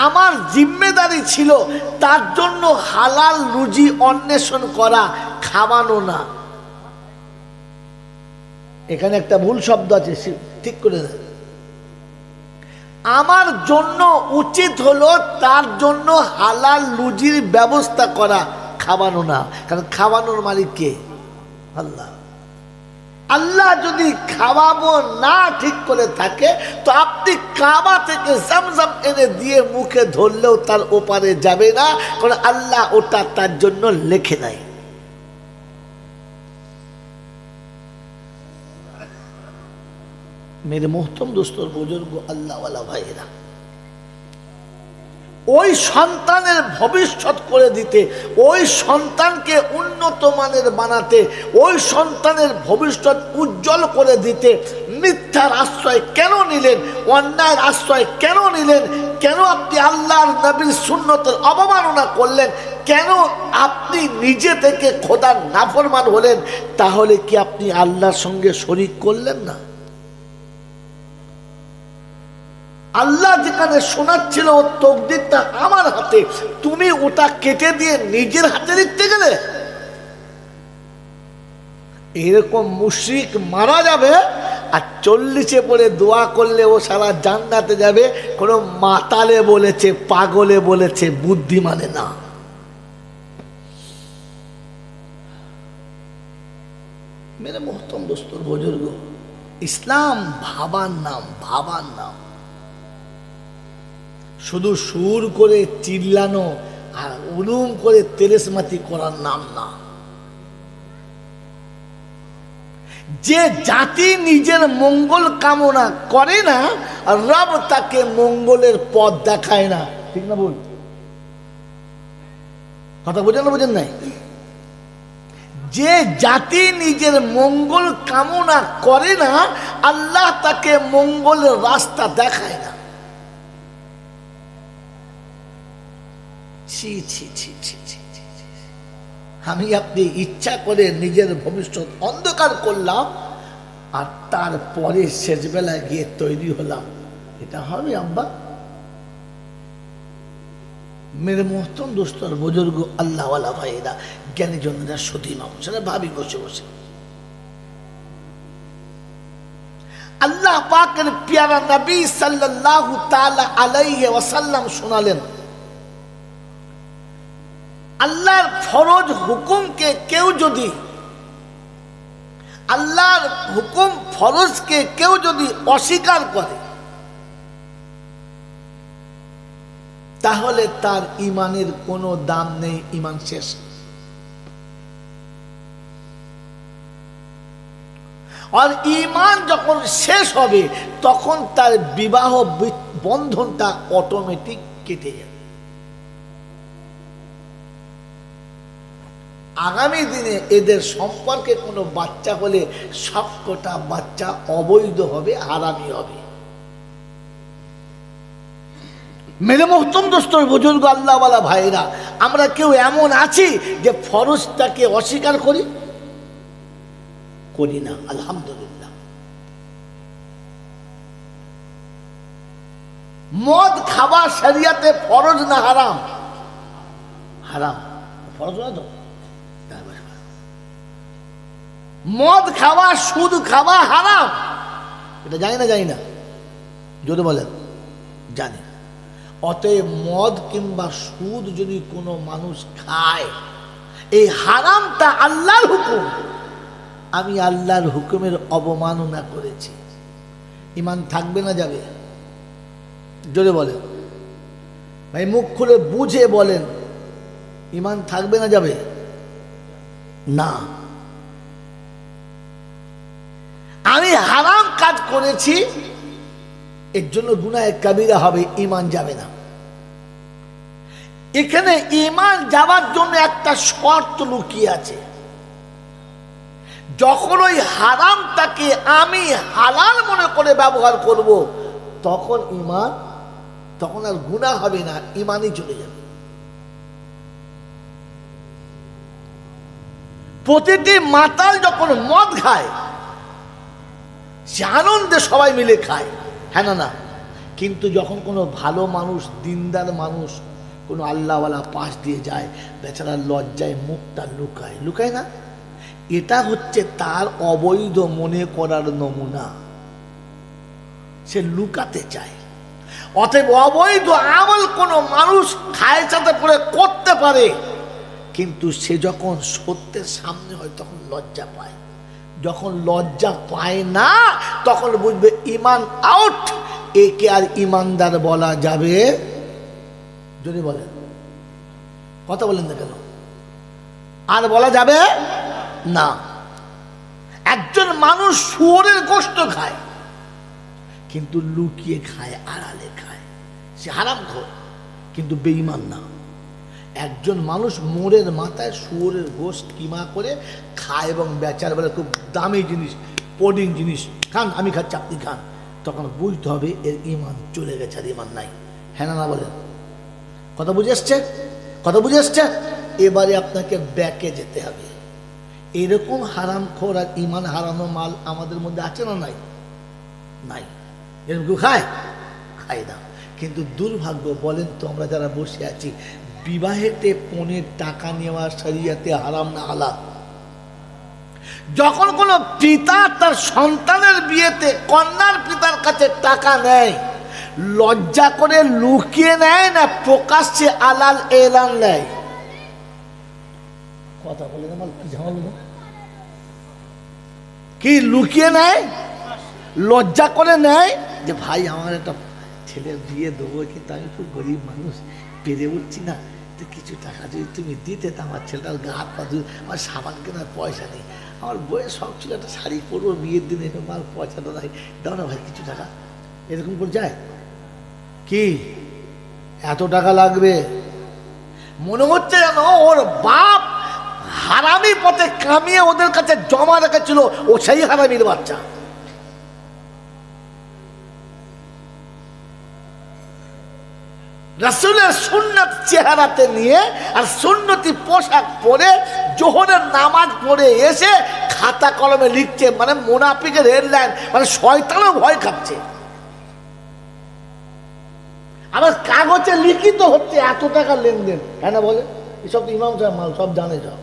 আমার জিম্মেদারি ছিল তার জন্য হালাল রুজি অন্বেষণ করা, খাওয়ানো না। এখানে একটা ভুল শব্দ আছে, ঠিক করে দেন। আমার জন্য উচিত হলো তার জন্য হালাল রুজির ব্যবস্থা করা, খাওয়ানো না। কারণ খাওয়ানোর মালিক কে? আল্লাহ। আল্লাহ যদি খাওয়াবো না ঠিক করে থাকে তো আপনি কাবা থেকে জামজাম এনে দিয়ে মুখে ধরলেও তার ওপারে যাবে না, কারণ আল্লাহ ওটা তার জন্য লেখে নাই। মেরে মোহতরম দোস্তর বুজুর্গ আল্লাহওয়ালা ভাইয়েরা, ওই সন্তানের ভবিষ্যৎ করে দিতে, ওই সন্তানকে উন্নত মানের বানাতে, ওই সন্তানের ভবিষ্যৎ উজ্জ্বল করে দিতে মিথ্যার আশ্রয় কেন নিলেন? অন্যায়ের আশ্রয় কেন নিলেন? কেন আপনি আল্লাহর নবীর সুন্নতের অবমাননা করলেন? কেন আপনি নিজে থেকে খোদার নাফরমান হলেন? তাহলে কি আপনি আল্লাহর সঙ্গে শরীক করলেন না? আল্লাহ যেখানে শোনাচ্ছিল ওর তকদিরটা আমার হাতে, তুমি ওটা কেটে দিয়ে নিজের হাতে লিখতে গেলে। এরকম মুশরিক মারা যাবে আর 40-এ পড়ে দোয়া করলে ও সারা জান্নাতে যাবে। কোনো মাতালে বলেছে, পাগলে বলেছে, বুদ্ধিমানে না। মেরে মোহতরম দোস্ত বুজুর্গ, ইসলাম ভাবার নাম, ভাবার নাম। শুধু সুর করে চিল্লানো আর উলুম করে তেরেসমাতি করার নাম না। যে জাতি নিজের মঙ্গল কামনা করে না, রব তাকে মঙ্গলের পথ দেখায় না। ঠিক না বল? কথা বোঝেন না বোঝেন নাই? যে জাতি নিজের মঙ্গল কামনা করে না, আল্লাহ তাকে মঙ্গলের রাস্তা দেখায় না। ছি ছি ছি ছি ছি। আমি আপনি ইচ্ছা করে নিজের ভবিষ্যৎ অন্ধকার করলাম আর তারপরে শেষ বেলায় গিয়ে তৈরি হলাম, এটা হবে আব্বা? মেরে মোহতরম দোস্ত আর বুজুর্গ, আল্লাহওয়ালা ভাইয়েরা, জ্ঞানী জনেরা, সতী মানুষেরা, ভাবি বসে বসে আল্লাহ পাকের প্যারা নবী সাল্লাল্লাহু তাআলা আলাইহি ওয়াসাল্লাম শোনালেন, আল্লাহর ফরজ হুকুমকে কেউ যদি, আল্লাহর হুকুম ফরজকে কেউ যদি অস্বীকার করে, তাহলে তার ইমানের কোনো দাম নেই, ইমান শেষ। আর ইমান যখন শেষ হবে তখন তার বিবাহ বন্ধনটা অটোমেটিক কেটে যাবে। আগামী দিনে এদের সম্পর্কে কোনো বাচ্চা হলে সবকটা বাচ্চা অবৈধ হবে, হারামি হবে। মেরে মোহতরম দোস্ত বুজুর্গ, আল্লাহওয়ালা ভাইরা, আমরা কেউ এমন আছি যে ফরজটাকে অস্বীকার করি? করি না, আলহামদুলিল্লাহ। মদ খাওয়া শরিয়াতে ফরজ না হারাম? হারাম। ফরজ না তো? মদ খাওয়া, সুদ খাওয়া হারাম, এটা জানি না? জানি না? যদি বলেন জানি। অতএব মদ কিংবা সুদ যদি কোনো মানুষ খায়, এই হারামটা আল্লাহর হুকুম, আমি আল্লাহর হুকুমের অবমাননা করেছি, ইমান থাকবে না যাবে? জোরে বলেন ভাই, মুখ খুলে বুঝে বলেন, ইমান থাকবে না যাবে? না। আমি হারাম কাজ করেছি, এর জন্য গুনাহ কাবীরা হবে, ইমান যাবে না। এখানে ইমান যাওয়ার জন্য একটা শর্ত লুকিয়ে আছে। যখন ওই হারামটাকে আমি হালাল মনে করে ব্যবহার করব, তখন ইমান, তখন আর গুনাহ হবে না, ইমানই চলে যাবে। প্রতিটি মাতাল যখন মদ খায়, সে আনন্দে সবাই মিলে খায়, হ্যাঁ না? না। কিন্তু যখন কোনো ভালো মানুষ, দিনদার মানুষ, কোনো আল্লাহওয়ালা পাশ দিয়ে যায়, বেচারা লজ্জায় মুখটা লুকায়, লুকায় না? এটা হচ্ছে তার অবৈধ মনে করার নমুনা, সে লুকাতে চায়। অতএব অবৈধ আমল কোনো মানুষ খায় সাথে পরে করতে পারে, কিন্তু সে যখন সত্যের সামনে হয় তখন লজ্জা পায়। যখন লজ্জা পায় না তখন বুঝবে ইমান আউট, একে আর ইমানদার বলা যাবে? যদি বলেন, কথা বলেন না কেন? আর বলা যাবে না। একজন মানুষ শুয়োরের গোশত খায়, কিন্তু লুকিয়ে খায়, আড়ালে খায়, সে হারামখোর, কিন্তু বেঈমান না। একজন মানুষ মোড়ের মাথায় শুয়োরের গোশত কিমা করে খায় এবং বেচার বেলা খুব দামি জিনিস, পোডিং জিনিস, খান, আমি খাচ্ছি আপনি খান, তখন বুঝতে হবে এর ইমান চলে গেছে, আর ইমান নাই। হ্যাঁ না? বলেন, কথা বুঝে আসছে? কথা বুঝে আসছে? এবারে আপনাকে ব্যাকে যেতে হবে। এরকম হারামখোর আর ইমান হারানো মাল আমাদের মধ্যে আছে না? নাই? নাই। এরকম কেউ খায়? খাই না। কিন্তু দুর্ভাগ্য, বলেন তো আমরা যারা বসে আছি, বিবাহেতে পণের টাকা নেওয়া শরিয়াতে হারাম না হালাল? যখন কোনো পিতা তার সন্তানের বিয়েতে কন্যার পিতার কাছে টাকা নেয়, লজ্জা করে লুকিয়ে নেয় না প্রকাশ্যে আলাল এলান নেয়? কথা বলে আমার কি ঝামেলা, কি লুকিয়ে নেয়, লজ্জা করে নেয় যে ভাই আমার একটা ছেলের বিয়ে দেবো, কিন্তু আমি খুব গরিব মানুষ, পেরে উঠছি না, তো কিছু টাকা যদি তুমি দিতে, তো আমার ছেলেটার গা হাত পা ধুয়ে, আমার সাবান কেনার পয়সা নেই, আমার বইয়ের শখ ছিল একটা শাড়ি পরবো বিয়ের দিনে, আমার পয়সাটা নাই, দাও না ভাই কিছু টাকা। এরকম করে যায় কি? এত টাকা লাগবে? মনে হচ্ছে যেন ওর বাপ হারামি পথে কামিয়ে ওদের কাছে জমা রেখেছিল, ও সেই হারামির বাচ্চা। রাসূলের সুন্নাত চেহারাতে নিয়ে আর সুন্নতি পোশাক পরে জোহরের নামাজ পড়ে এসে খাতা কলমে লিখছে, মানে মুনাফিকের হেডলাইন, মানে শয়তানও ভয় খাচ্ছে। আবার কাগজে লিখিত হচ্ছে এত টাকা লেনদেন, হ্যাঁ না বলে? এসব তো ইমাম সাহেব মাল সব জানে, সব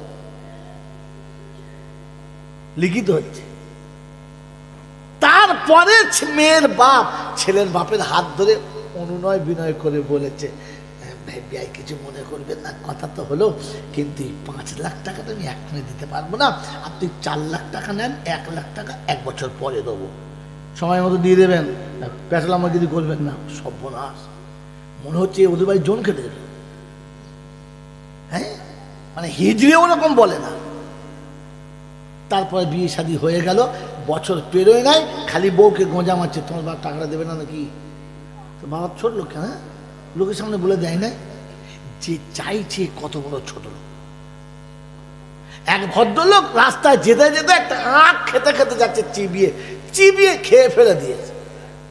লিখিত হচ্ছে। তারপরে মেয়ের বাপ ছেলের বাপের হাত ধরে অনুনয় বিনয় করে বলেছে, ভাই কিছু মনে করবেন না, কথা তো হলো, কিন্তু 5 লাখ টাকাটা আমি এখনই দিতে পারবো না, আপনি 4 লাখ টাকা নেন, 1 লাখ টাকা 1 বছর পরে দেবো, সময় মতো দিয়ে দেবেন, পেশালামাগিরি করবেন না। সর্বনাশ, মনে হচ্ছে ওদের বাড়ি জোন খেটে দেবে। হ্যাঁ, মানে হিজড়ে ওরকম বলে না। তারপরে বিয়ে শাদী হয়ে গেল, বছর পেরোয় নাই, খালি বউকে গোঁজা মারছে, তোমার বাবা টাকাটা দেবে না নাকি? তো বাবা ছোট লোক, হ্যাঁ, লোকের সামনে বলে দেয় না যে চাইছে কত বড় ছোট লোক। এক ভদ্রলোক রাস্তায় যেতে যেতে একটা আখ খেতে খেতে যাচ্ছে, চিবিয়ে চিবিয়ে খেয়ে ফেলে দিয়েছে।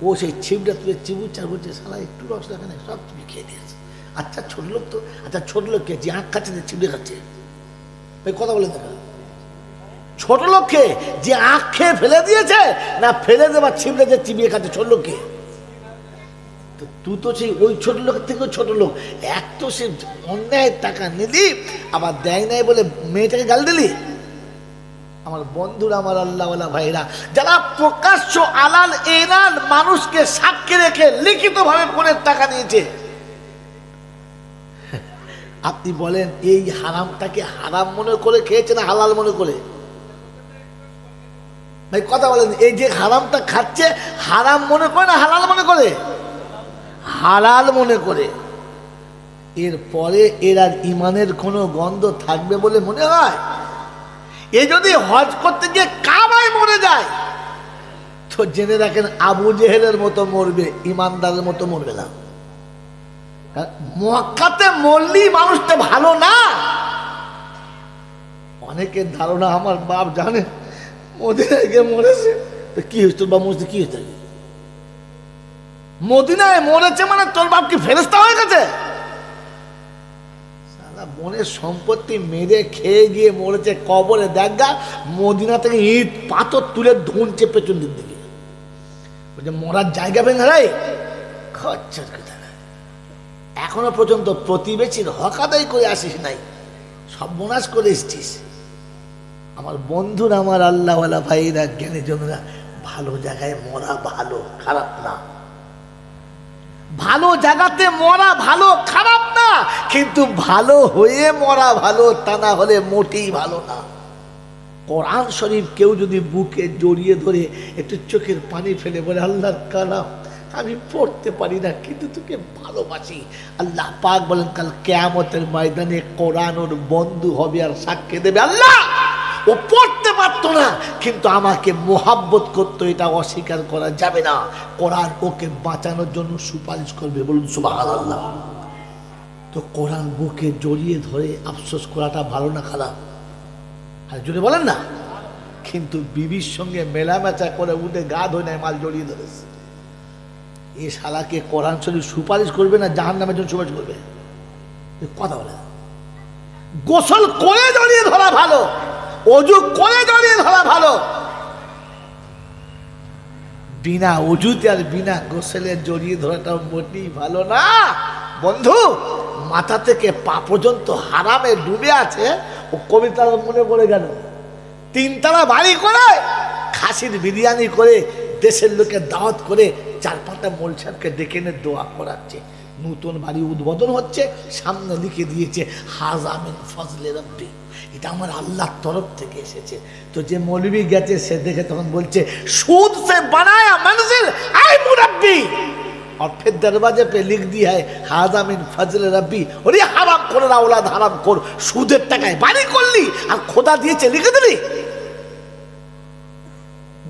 ও সেই ছিপটা তুলে চিবুচার বলছে, সালা একটু রস রাখে না, সব তুমি খেয়ে দিয়েছে। আচ্ছা ছোট লোক তো, আচ্ছা ছোট লোককে যে আখ খাচ্ছে, যে চিবড়ে খাচ্ছে, কথা বলে দেখা, ছোট লোককে যে আখ খেয়ে ফেলে দিয়েছে না ফেলে দেবার ছিপড়ে যে চিবিয়ে খাচ্ছে, ছোট লোককে? তো তুই তো সেই ওই ছোট লোকের থেকেও ছোট লোক। এক তো সে অন্যায় টাকা নিলি, আবার দেয় নাই বলে মেয়েটাকে গাল দিলি। আমার বন্ধুরা, আমার আল্লাহওয়ালা ভাইরা, যারা প্রকাশ্য আলাল এলান মানুষকে সাক্ষী রেখে লিখিত ভাবে ফোনের টাকা নিয়েছে, আপনি বলেন এই হারামটাকে হারাম মনে করে খেয়েছে না হালাল মনে করে? ভাই কথা বলেন, এই যে হারামটা খাচ্ছে হারাম মনে করে না হালাল মনে করে? হালাল মনে করে। এরপরে এর আর ইমানের কোনো গন্ধ থাকবে বলে মনে হয়? এ যদি হজ করতে গিয়ে কাবায় মরে যায়, তো জেনে রাখেন আবু জেহেলের মতো মরবে, ইমানদারের মতো মরবে না। মক্কাতে মরলি মানুষটা ভালো না। অনেকের ধারণা, আমার বাপ জানে মদিনায় গিয়ে মরেছে, তো কি হয়েছে তোর বাপ মরেছে, কি হয়েছে? মদিনায় মরেছে মানে তোর বাপ কি ফেরেশতা হয়ে গেছে? সারা বোনের সম্পত্তি মেরে খেয়ে গিয়ে মরেছে, কবরে দেখা মদিনা থেকে ইট পাথর তুলে ধুনছে পেছন দিক দিকে, মরার জায়গা পেন হারাই খচ্চর কথা। এখনো পর্যন্ত প্রতিবেশীর হক আদায় করে আসিস নাই, সর্বনাশ করে এসছিস। আমার বন্ধুরা, আমার আল্লাহওয়ালা ভাইরা, জ্ঞানী জনেরা, ভালো জায়গায় মরা ভালো, খারাপ না। ভালো জায়গাতে মরা ভালো, খারাপ না, কিন্তু ভালো হয়ে মরা ভালো, তা না হলে মোটেই ভালো না। কোরআন শরীফ কেউ যদি বুকে জড়িয়ে ধরে একটু চোখের পানি ফেলে বলে, আল্লাহর কালাম আমি পড়তে পারি না কিন্তু তোকে ভালোবাসি, আল্লাহ পাক বলেন কাল কিয়ামতের ময়দানে কোরআন ওর বন্ধু হবে আর সাক্ষ্য দেবে, আল্লাহ ও পড়তে পারতো না কিন্তু আমাকে মোহাব্বত করতো, এটা অস্বীকার করা যাবে না। কোরআন ওকে বাঁচানোর জন্য সুপারিশ করবে, বলুন সুবহানাল্লাহ। তো কোরআন বুকে জড়িয়ে ধরে আফসোস করাটা ভালো না খারাপ? আর জোরে বলেন না। কিন্তু বিবির সঙ্গে মেলামেচা করে উঠে গা ধোয় নাই, মাল জড়িয়ে ধরেছে। এ শালাকে কোরআন শরীফ সুপারিশ করবে না জাহান্নামের জন্য সুপারিশ করবে? কথা বলে। গোসল করে জড়িয়ে ধরা ভালো, অজু করে জড়িয়ে ধরা ভালো। বিনা ওযুতে আর বিনা গোসলে জড়িয়ে ধরাটা মোটেই ভালো না বন্ধু। মাথা থেকে পা পর্যন্ত হারামে ডুবে আছে। ও কবিতা মনে পড়ে গেল, 3 তলা বাড়ি করে খাসির বিরিয়ানি করে দেশের লোকের দাওয়াত করে 4-5টা মোল সাহেবকে ডেকে এনে দোয়া করাচ্ছে। নতুন বাড়ি উদ্বোধন হচ্ছে, সামনে লিখে দিয়েছে হাযা মিন ফজলে রব্বি, এটা আমার আল্লাহর তরফ থেকে এসেছে। তো যে মৌলবি গেছে সে দেখে তখন বলছে सूद से बनाया मंजिल ऐ मुरब्बी, और फिर दरवाजे पे लिख दिया है हाजा मिन फजल रब्बी। और ये हराम खोर औलाद हराम खोर, সুদের টাকায় বাড়ি করলি আর খোদা দিয়েছে লিখে দিলি।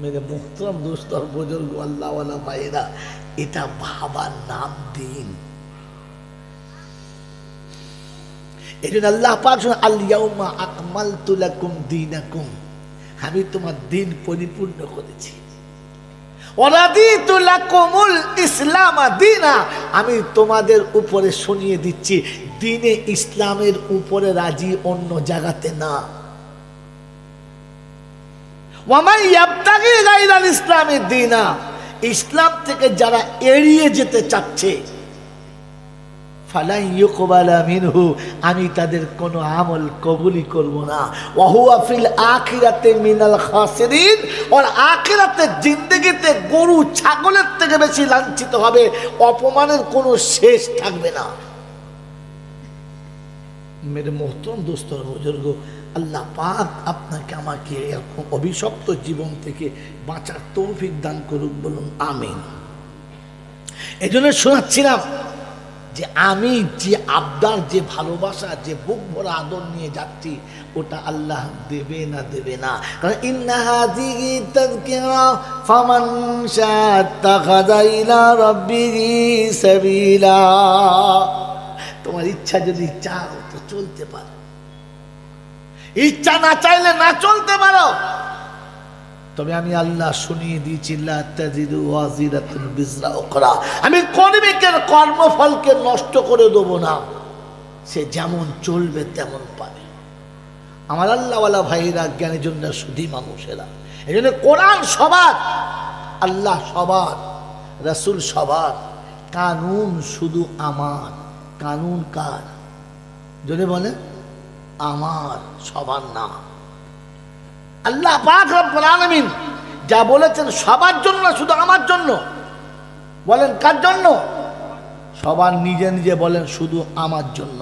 मेरे मोहतरम दोस्त और बुजुर्ग अल्लाह वाला भाईरा, এটা ভাবার নাম দিন। এজন্য আল্লাহ পাক আল ইয়াউমা আকমালতু লাকুম দীনাকুম, আমি তোমার দিন পরিপূর্ণ করেছি। ওয়ারাদিতু লাকুমুল ইসলাম দীনা, আমি তোমাদের উপরে শুনিয়ে দিচ্ছি দ্বীনে ইসলামের উপরে রাজি, অন্য জায়গাতে না। ওয়ামান ইয়াবতাগি গায়রাল ইসলামি দীনা, ইসলাম থেকে যারা এড়িয়ে যেতে চাচ্ছে ফালা ইউকবালা মিনহু, আমি তাদের কোনো আমল কবুলই করব না। ওয়া হুয়া ফিল আখিরাতি মিনাল খাসিরিন, আর আখিরাতের জিন্দেগিতে গরু ছাগলের থেকে বেশি লাঞ্ছিত হবে, অপমানের কোনো শেষ থাকবে না। मेरे मोहतरम दोस्त और बुजुर्ग, আল্লাহ পাক আপনাকে আমাকে এরকম অভিশপ্ত জীবন থেকে বাঁচার তৌফিক দান করুক, বলুন আমিন। এজন্য শোনাচ্ছিলাম যে আমি যে আবদার, যে ভালোবাসা, যে বুক ভরা আদর নিয়ে যাচ্ছি ওটা আল্লাহ দেবে না দেবে না। কারণ ইন্না হাযিহি তাযকিরা ফামান শাআত্তাখাযা ইলা রাব্বিহি সাবিলা, তোমার ইচ্ছা যদি চাও তো চলতে পারো, ইচ্ছা না চাইলে না চলতে পারো। তবে আমি আল্লাহ শুনিয়ে দিয়েছি লা তাজিদু ওয়াজিরাতুন বিজরা উখরা, আমি কর্মীকে কর্মফলকে নষ্ট করে দেব না, সে যেমন চলবে তেমন পাবে। আমার আল্লাহওয়ালা ভাইরা, জ্ঞানী জন্য শুধু মানুষেরা, এই জন্য কোরআন সবার, আল্লাহ সবার, রাসূল সবার, কানুন শুধু আমার। কানুন কার? যদি বলে আমার, সবার না। আল্লাহ পাক রব্বুল আলামিন যা বলেছেন সবার জন্য, শুধু আমার জন্য। বলেন কার জন্য? সবার নিজে নিজে বলেন শুধু আমার জন্য।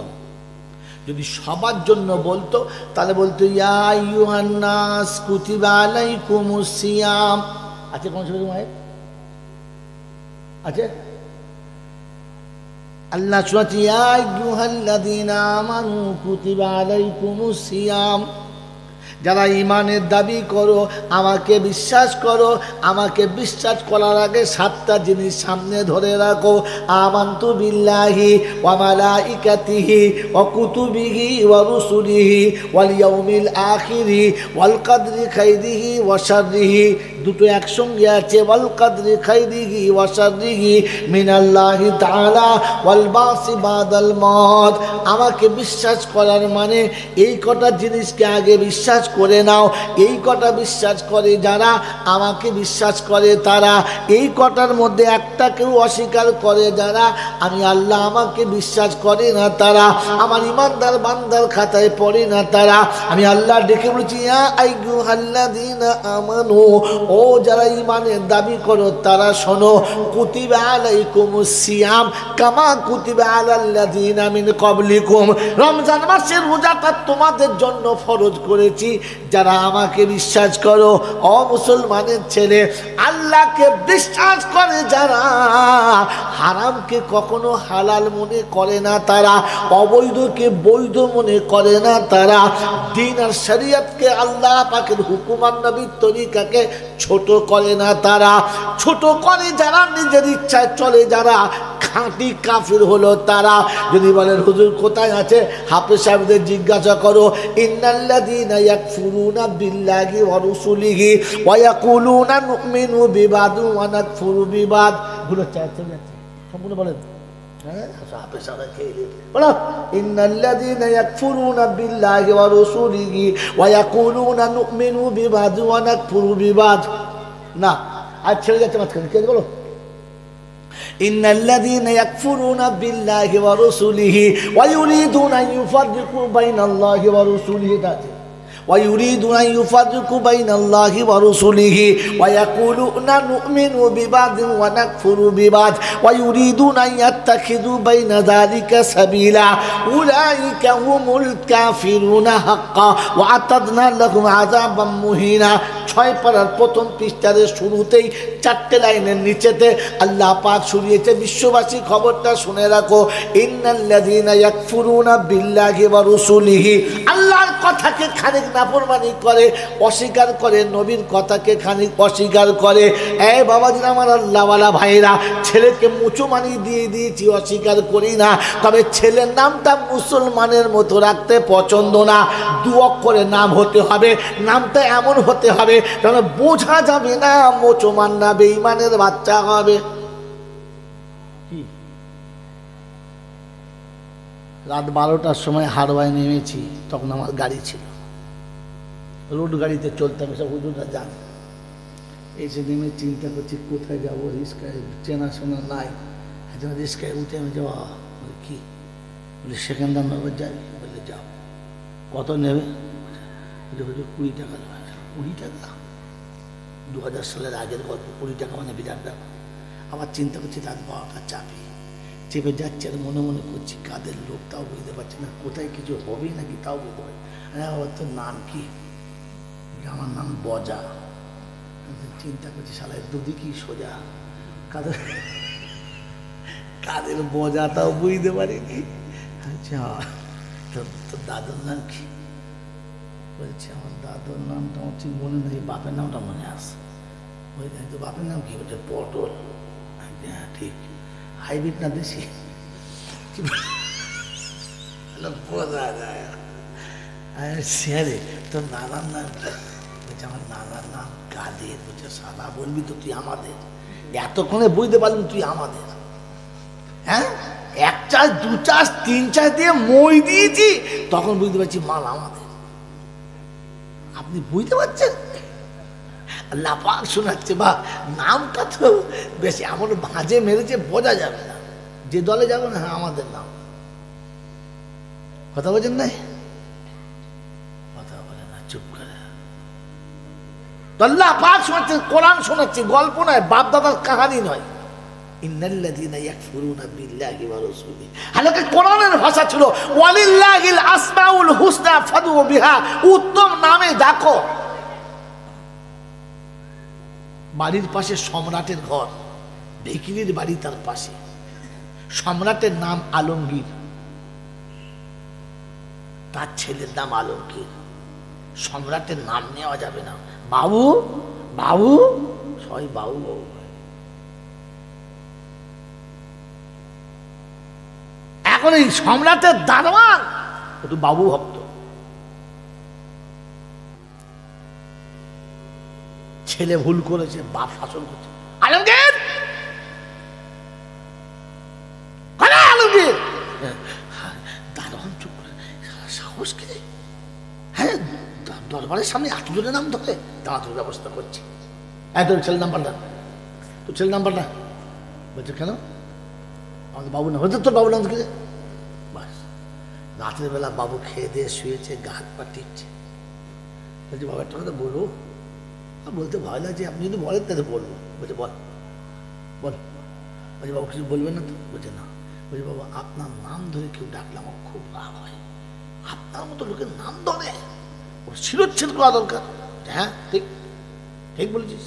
যদি সবার জন্য বলতো তাহলে বলতো ইয়া আইয়ুহান নাস কুতিবা আলাইকুমুস সিয়াম। আছে কোন সময় আছে? আল্লাহ শুনাচ্ছি ইয়া আইয়ুহাল্লাযীনা আমানু কুতিবা আলাইকুমুস সিয়াম, যারা ঈমানের দাবি করো, আমাকে বিশ্বাস করো, আমাকে বিশ্বাস করার আগে 7টা জিনিস সামনে ধরে রাখো। আমানতু বিল্লাহি ওয়া মালাইকাতিহি ওয়া কুতুবিহি ওয়া রুসুলিহি ওয়াল ইয়াউমিল আখিরি ওয়াল কদরি খাইরিহি ওয়া শাররিহি। দুটো একসঙ্গে আছে, ওয়াল কদরি খাইরিহি ওয়া শাররিহি মিনাল্লাহি তাআলা ওয়াল বাসি বাদাল মউত। আমাকে বিশ্বাস করার মানে এই কটা জিনিসকে আগে বিশ্বাস করে নাও। এই কটা বিশ্বাস করে যারা, আমাকে বিশ্বাস করে তারা। এই কটার মধ্যে একটা কেউ অস্বীকার করে যারা, আমি আল্লাহ আমাকে বিশ্বাস করে না তারা, আমার ইমানদার বান্দার খাতায় পড়ে না তারা। আমি আল্লাহ ডেকে বলছি ইয়া আইয়ুহাল্লাযীনা আমানু, ও যারা ঈমানের দাবি করো তারা শোনো, কুতিবা আলাইকুমুস সিয়াম কামা কুতিবা আলাল্লাযীনা মিন ক্বাবলিকুম, রমজান মাসের রোজাটা তোমাদের জন্য ফরজ করেছি যারা আমাকে বিশ্বাস করো। ও মুসলমানের ছেলে, আল্লাহকে বিশ্বাস করে যারা, হারামকে কখনো হালাল মনে করে না তারা, অবৈধকে বৈধ মনে করে না তারা, দ্বীন আর শরীয়তকে, আল্লাহ পাকের হুকুম আর নবীর তরিকাকে ছোট করে না তারা। ছোট করে যারা, নিজের ইচ্ছায় চলে যারা, খাঁটি কাফির হলো তারা। যদি বলেন হুজুর কোথায় আছে, হাফেজ সাহেবদের জিজ্ঞাসা করো। ইন্নাল্লাযীনা ইয়াকফুরুনা বিল্লাহি ওয়া রাসূলিহি ওয়া ইয়াকুলুনা নুমিনু বিবাদ ওয়া নাকফুরু বিবাদ, গুলো চাইতে যাচ্ছে সম্পূর্ণ বলেন। হ্যাঁ হাফেজ সাহেব খেলে বলো ইন্নাল্লাযীনা ইয়াকফুরুনা বিল্লাহি ওয়া রাসূলিহি ওয়া ইয়াকুলুনা নুমিনু বিবাদ ওয়া নাকফুরু বিবাদ। না, আর ছেড়ে যাচ্ছে মাঝখানে, কে বলো? ইন্নাল্লাযীনা ইয়াকফুরুনা বিল্লাহি ওয়া রাসূলিহি ওয়া ইউরিদুনা আন ইউফাররিকু বাইনাল্লাহি ওয়া রাসূলিহি, ويريدون أن يفرقوا بين الله ورسله ويقولون نؤمن ببعض ونكفر ببعض ويريدون أن يتخذوا بين ذلك سبيلا أولئك هم الكافرون حقا وأعتدنا لهم عذابا مهينا। 6 পারার প্রথম পৃষ্ঠার শুরুতেই 4টে লাইনের নিচেতে আল্লাহ পাক শুনিয়েছে, বিশ্ববাসী খবরটা শুনে রাখো, ইন্নাল্লাযীনা ইয়াকফুরুনা বিল্লাহি ওয়া রাসূলিহি, আল্লাহর কথাকে খানিক নাফরমানি করে, অস্বীকার করে, নবীর কথাকে খানিক অস্বীকার করে। এই বাবাজিরা আমার, আল্লাহওয়ালা ভাইরা, ছেলেকে মুচুমানি দিয়ে দিয়েছি, অস্বীকার করি না, তবে ছেলের নামটা মুসলমানের মতো রাখতে পছন্দ না। 2 অক্ষরের নাম হতে হবে, নামটা এমন হতে হবে যেন বোঝা যাবে না মুসলমান না, বেঈমানের বাচ্চা হবে। রাত 12টার সময় হারোয়ায় নেমেছি, তখন আমার গাড়ি ছিল, রোড গাড়িতে চলতাম, সব হুজুররা যান। এসে নেমে চিন্তা করছি কোথায় যাবো, রিস্কায় চেনাশোনা নাই, একজন রিস্কায় উঠে আমি যাওয়া, কি বলে সেকেন্দারনগর যাই, বলে যাও। কত নেবে? হুজুর 20 টাকা নেবে। 20 টাকা? 2000 সালের আগের গল্প, 20 টাকা মানে বিরাট ব্যাপার। আবার চিন্তা করছি রাত 12টা, চাপি চেপে যাচ্ছে, আর মনে মনে করছি কাদের লোক তাও বুঝতে পারছি না, কোথায় কিছু হবে নাকি তাও বুঝতে পারছি। তোর নাম কি? আমার নাম বজা। চিন্তা করছি শালা দুদিকই সোজা, কাদের কাদের বজা তাও বুঝতে পারিনি। আচ্ছা, তোর দাদুর নাম কি? বলছি আমার দাদুর নামটা আমার ঠিক মনে নেই, বাপের নামটা মনে আসে। ওই তো বাপের নাম কি? বলছে পটল। হ্যাঁ ঠিক। হাইব্রিড না দেশি? বোঝা যায়। স্যারে তোর নানার নাম কি? বলছে আমার নানার নাম কাদের। বলছে সাদা বলবি তো তুই আমাদের, এতক্ষণে বুঝতে পারলাম তুই আমাদের। হ্যাঁ, 1 চাষ 2 চাষ 3 চাষ দিয়ে মই দিয়েছি, তখন বুঝতে পারছি মাল আমাদের। আপনি বুঝতে পারছেন? আল্লাহ পাক শোনাচ্ছে, বা নামটা তো বেশি এমন ভাঁজে মেরেছে বোঝা যাবে না, যে দলে যাবে না, হ্যাঁ আমাদের নাম। কথা বলছেন নাই? কথা বলে না, চুপ করে। আল্লাহ পাক শোনাচ্ছেন, কোরআন শোনাচ্ছে, গল্প নয়, বাপ দাদার কাহানি নয়। ইন্নাল্লাযীনা ইয়াকফুরুনা বিল্লাহি ওয়া রাসূলিহি, হালাকে কোরআনের ভাষা ছিল ওয়ালিল্লাহিল আসমাউল হুসনা ফাদউ বিহা, উত্তম নামে ডাকো। বাড়ির পাশে সম্রাটের ঘর, ভিখিরির বাড়ি তার পাশে। সম্রাটের নাম আলমগীর, তার ছেলের নাম আলমগীর। সম্রাটের নাম নেওয়া যাবে না, বাবু বাবু, সবাই বাবু বাবু। এখন এই সম্রাটের দারোয়ান একটু বাবু ভক্ত, ছেলে ভুল করেছে, বাপ শাসন করছে, আলমগীর আলমগীর। দারোয়ান চুপ করে, সাহস কি? হ্যাঁ, দরবারের সামনে এত জনের নাম ধরে, দাঁড়ানোর ব্যবস্থা করছি। তোর ছেলের নাম্বারটা, তোর ছেলের নাম্বারটা। বলছে কেন? আমাদের বাবু না হচ্ছে, তোর বাবুর নাম কি? বাস, রাতের বেলা বাবু খেয়ে দিয়ে শুয়েছে, গা হাত পা টিপছে। বলছে বাবা একটা কথা বলবো? বলতে ভয় লাগছে, আপনি যদি বলেন তাহলে বলবো। বলছে বল বল। বলছে বাবু কিছু বলবেন না তো? বলছে না। বলছে বাবা আপনার নাম ধরে কেউ ডাকলে আমার খুব রাগ হয়, আপনার মতো লোকের নাম ধরে ওর শিরোচ্ছেদ করা দরকার। হ্যাঁ ঠিক ঠিক বলেছিস।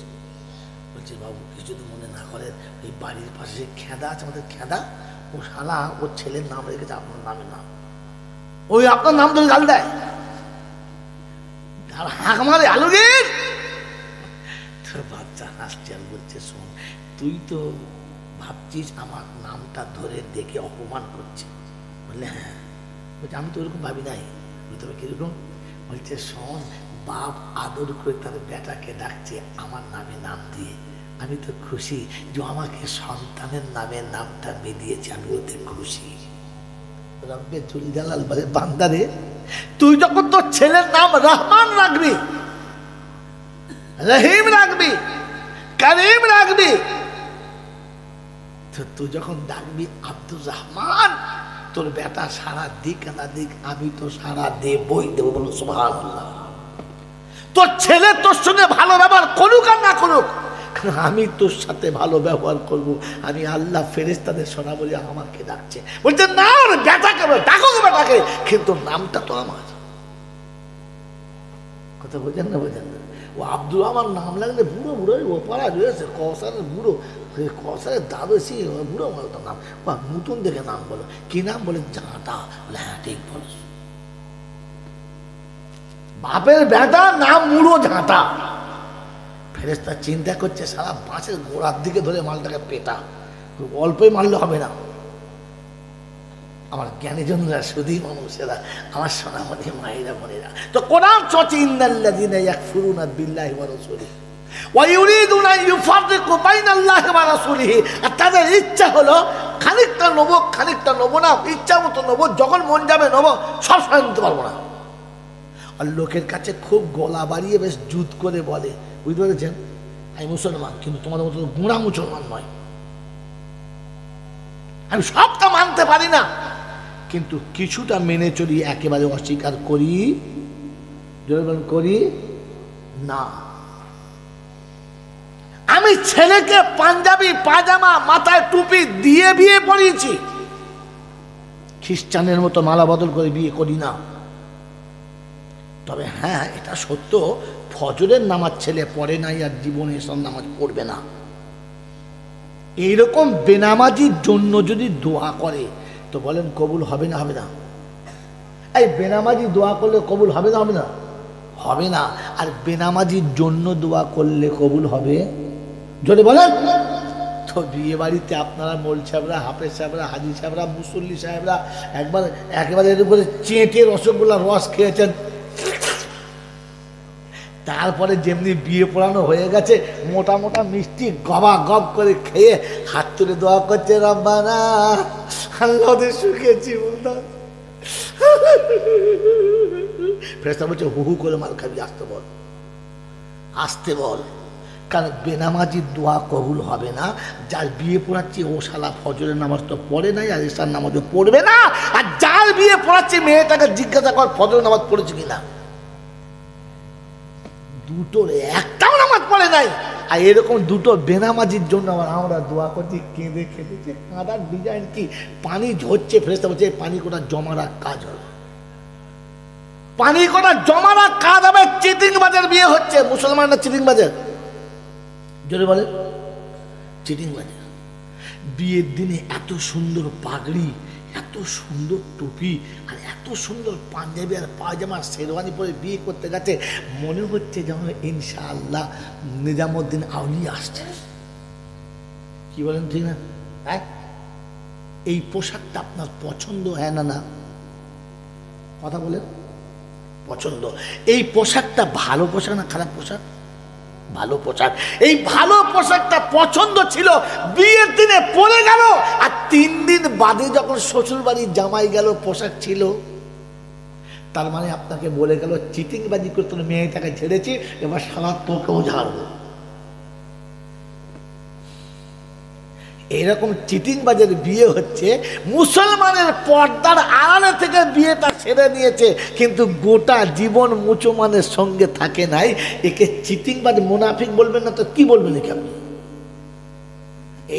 বলছে বাবু কিছু যদি মনে না করেন, ওই বাড়ির পাশে যে খেদা আছে, আমাদের খেদা, ও শালা ওর ছেলের নাম রেখেছে আপনার নামের নাম, ওই আপনার নাম ধরে গাল দেয়, হাঁক মারে আলমগীর। তোর বাচ্চা হাসছে আর বলছে শোন, তুই তো ভাবছিস আমার নামটা ধরে দেখে অপমান করছে। বললে হ্যাঁ। বলছে আমি তো ওরকম ভাবি নাই। বুঝতে হবে কিরকম? বলছে শোন, বাপ আদর করে তার বেটাকে ডাকছে আমার নামে নাম দিয়ে, আমি তো খুশি যে আমাকে সন্তানের নামে নামটা মিলিয়েছে, আমি ওতে খুশি। রব্বে জুল জালাল বলে বান্দারে, তুই যখন তোর ছেলের নাম রহমান রাখবি, রহিম রাখবি, কারিম রাখবি। তো তুই যখন ডাকবি আব্দুর রহমান, তোর বেটা সারা দিক না দিক, আমি তো সারা দেবই দেবো, বলো সুবহানাল্লাহ। তোর ছেলে তোর সঙ্গে ভালো ব্যবহার করুক আর না করুক, আমি তোর সাথে ভালো ব্যবহার করব। আমি আল্লাহ ফেরেশতাদের শোনা বলি আমাকে ডাকছে, বলছে না বেটাকে ডাকো, বেটাকে, কিন্তু নামটা তো আমার। কথা বোঝেন না, বোঝেন না? ও আব্দুল আমার নাম লাগলে বুড়ো বুড়ো ও পাড়া রয়েছে কৌশলের বুড়ো, কৌশলের দাদু সি বুড়ো বলতো নাম, নতুন দেখে নাম বলো, কি নাম বলে? জাঁটা। হ্যাঁ ঠিক বলো, বাপের বেটা নাম মুড়ো ঝাঁটা। ফেরেশতা চিন্তা করছে সারা বাঁশের গোড়ার দিকে ধরে মালটাকে পেটা, অল্পই মারলে হবে না। আমার জ্ঞানীজনরা, সুধী মানুষেরা, আমার সোনামণি মায়েরা বোনেরা, তো কোরআন চলছে ইন্নাল্লাযীনা ইয়াকফুরুনা বিল্লাহি ওয়া রাসূলিহি ওয়া ইউরিদুনা আন ইউফাররিকু বাইনাল্লাহি ওয়া রাসূলিহি। আর তাদের ইচ্ছা হলো খানিকটা নেবো, খানিকটা নেবো না, ইচ্ছা মতো নেবো, যখন মন যাবে নেবো, সব সময় নিতে পারবো না। আর লোকের কাছে খুব গলা বাড়িয়ে বেশ জুত করে বলে, বুঝতে পেরেছেন, আমি মুসলমান, কিন্তু তোমাদের মতো গুঁড়া মুসলমান নয়, আমি সবটা মানতে পারি না, কিন্তু কিছুটা মেনে চলি, একেবারে অস্বীকার করি করি না। আমি ছেলেকে পাঞ্জাবি পাজামা মাথায় টুপি দিয়ে বিয়ে পড়িয়েছি, খ্রিস্টানের মতো মালা বদল করে বিয়ে করি না। তবে হ্যাঁ, এটা সত্য, ফজরের নামাজ ছেলে পড়ে নাই আর জীবনে এসব নামাজ পড়বে না। এইরকম বেনামাজির জন্য যদি দোয়া করে তো বলেন কবুল হবে না? হবে না? এই বেনামাজি দোয়া করলে কবুল হবে না? হবে না? হবে না। আর বেনামাজির জন্য দোয়া করলে কবুল হবে? যদি বলেন তো বিয়ে বাড়িতে আপনারা মোল সাহেবরা, হাফেজ সাহেবরা, হাজি সাহেবরা, মুসল্লি সাহেবরা একবার একেবারে এর উপরে চেটে রসগোল্লার রস খেয়েছেন, তারপরে যেমনি বিয়ে পড়ানো হয়ে গেছে, মোটা মোটা মিষ্টি গবা গব করে খেয়ে হাত তুলে দোয়া করছে, রব্বানা আল্লাহ ওদের সুখে জীবন দাও। ফেরেশতা বলছে হু হু করে মাল খাবি, আসতে বল, আসতে বল। কারণ বেনামাজির দোয়া কবুল হবে না। যার বিয়ে পড়াচ্ছে ও শালা ফজরের নামাজ তো পড়ে নাই, আর ইশার নামাজও পড়বে না। আর যার বিয়ে পড়াচ্ছে মেয়েটাকে জিজ্ঞাসা কর ফজরের নামাজ পড়েছে কিনা, দুটোর একটাও নামাজ পড়ে নাই। আর এরকম দুটো বেনামাজির জন্য আমরা দোয়া করছি, কেঁদে খেতেছে। কাঁদার ডিজাইন কি, পানি ঝরছে, ফেরেশতা বলছে পানি কোটা জমা রাখ, কাজ হবে, পানি কোটা জমা রাখ, কাজ হবে। চিটিংবাজের বিয়ে হচ্ছে, মুসলমানরা চিটিংবাজের, জোরে বলে চিটিংবাজের। বিয়ের দিনে এত সুন্দর পাগড়ি, এত সুন্দর টুপি, আর এত সুন্দর পাঞ্জাবি আর পায়জামা শেরওয়ানি পরে বিয়ে করতে গেছে, মনে হচ্ছে যেন ইনশাআল্লাহ নিজামুদ্দিন আউলিয়া আসছে। কি বলেন, ঠিক না? হ্যাঁ, এই পোশাকটা আপনার পছন্দ হয় না? না কথা বলেন, পছন্দ। এই পোশাকটা ভালো পোশাক না খারাপ পোশাক? ভালো পোশাক। এই ভালো পোশাকটা পছন্দ ছিল, বিয়ের দিনে পরে গেল, আর 3 দিন বাদে যখন শ্বশুর বাড়ির জামাই গেল পোশাক ছিল। তার মানে আপনাকে বলে গেল চিটিংবাজি করতে মেয়েটাকে ছেড়েছি, এবার সারা তোকেও ঝাড়বো। এরকম চিটিংবাজের বিয়ে হচ্ছে, মুসলমানের পর্দার আড়ালে থেকে বিয়েটা ছেড়ে নিয়েছে, কিন্তু গোটা জীবন মুসলমানের সঙ্গে থাকে নাই। একে চিটিংবাজ মুনাফিক বলবেন না তো কি বলবেন একে আপনি?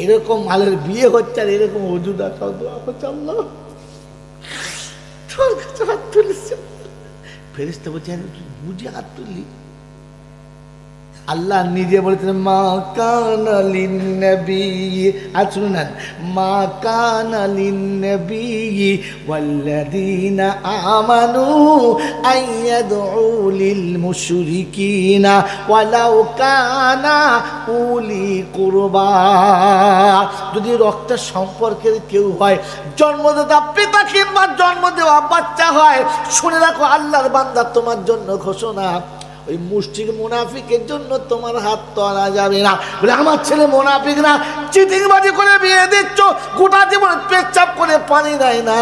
এরকম মালের বিয়ে হচ্ছে, আর এরকম ওজুদা আল্লাহ তোর কাছে হাত তুলেছে। ফেরেশতা বলছে বুঝে হাত তুললি? আল্লাহ নিজে বলেছেন মা কানা লিন-নবী, শুনুন, মা কানা লিন-নবী ওয়াল্লাযীনা আমানু আইয়াদউ লিল মুশরিকিনা ওয়ালাউ কানা উলি কুরবা। যদি রক্তের সম্পর্কের কেউ হয়, জন্মদাতা পিতা কিংবা জন্ম দেওয়া বাচ্চা হয়, শুনে রাখো আল্লাহর বান্দা তোমার জন্য ঘোষণা, ওই মুশরিক মুনাফিকের জন্য তোমার হাত তোলা যাবে না। বলে আমার ছেলে মুনাফিক না, চিটিংবাজি করে বিয়ে দিচ্ছ, গোটা জীবন পেচ্ছাপ করে পানি দেয় না,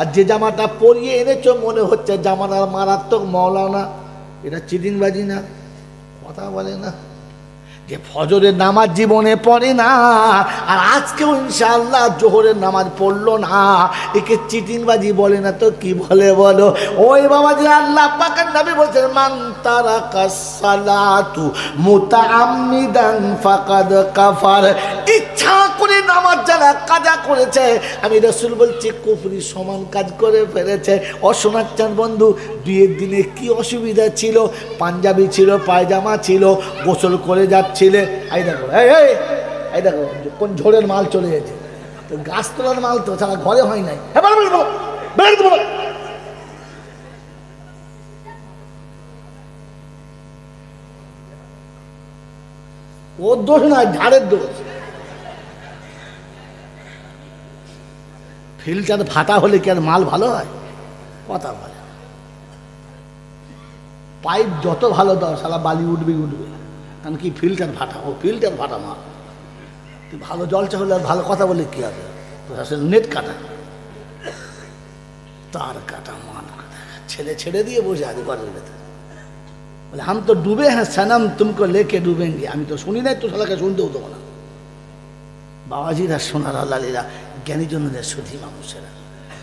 আর যে জামাটা পরিয়ে এনেছো মনে হচ্ছে জামানার মারাত্মক মৌলানা, এটা চিটিংবাজি না? কথা বলে না। যে ফজরের নামাজ জীবনে পড়ে না, আর আজকেও ইনশাআল্লাহ জোহরের নামাজ পড়লো না, একে চিটিংবাজি বলে না তো কি বলে বলো? ওই বাবা যে আল্লাহ পাকের নবী বলেছেন, মান তারাকাস সালাতু মুতাআম্মিদান ফাকাদ কাফার, ইচ্ছা করে নামাজ যারা কাজা করেছে, আমি রাসূল বলছি কুফরি সমান কাজ করে ফেলেছে। অসনাচ্চান বন্ধু, বিয়ের দিনে কি অসুবিধা ছিল? পাঞ্জাবি ছিল, পায়জামা ছিল, গোসল করে যাচ্ছিলে, এই দেখো এই দেখো কোন ঝোড়ের মাল চলে গেছে, তো গাছ তোলার মাল তো ছাড়া ঘরে হয় নাই। ওর দোষ না, ঝাড়ের দোষ। ফিল্টার ফাটা হলে কি আর মাল ভালো হয়? কথা বলে, পাইপ যত ভালো দাও সারা বালি উঠবে উঠবে, কারণ কি ফিল্টার ফাটা, ও ফিল্টার ফাটা মাল। তুই ভালো জল চাহলে আর ভালো কথা বলে কি হবে? আসলে নেট কাটা, তার কাটা মাল কাটা, ছেলে ছেড়ে দিয়ে বসে আছে ঘরের ভেতরে, বলে हम तो डूबे हैं सनम तुमको लेके डूबेंगे। আমি তো শুনি নাই, তো শালাকে শুনতেও দেবো না। বাবাজিরা, সোনার আল্লাহরা, জ্ঞানীজনদের সুধী মানুষেরা,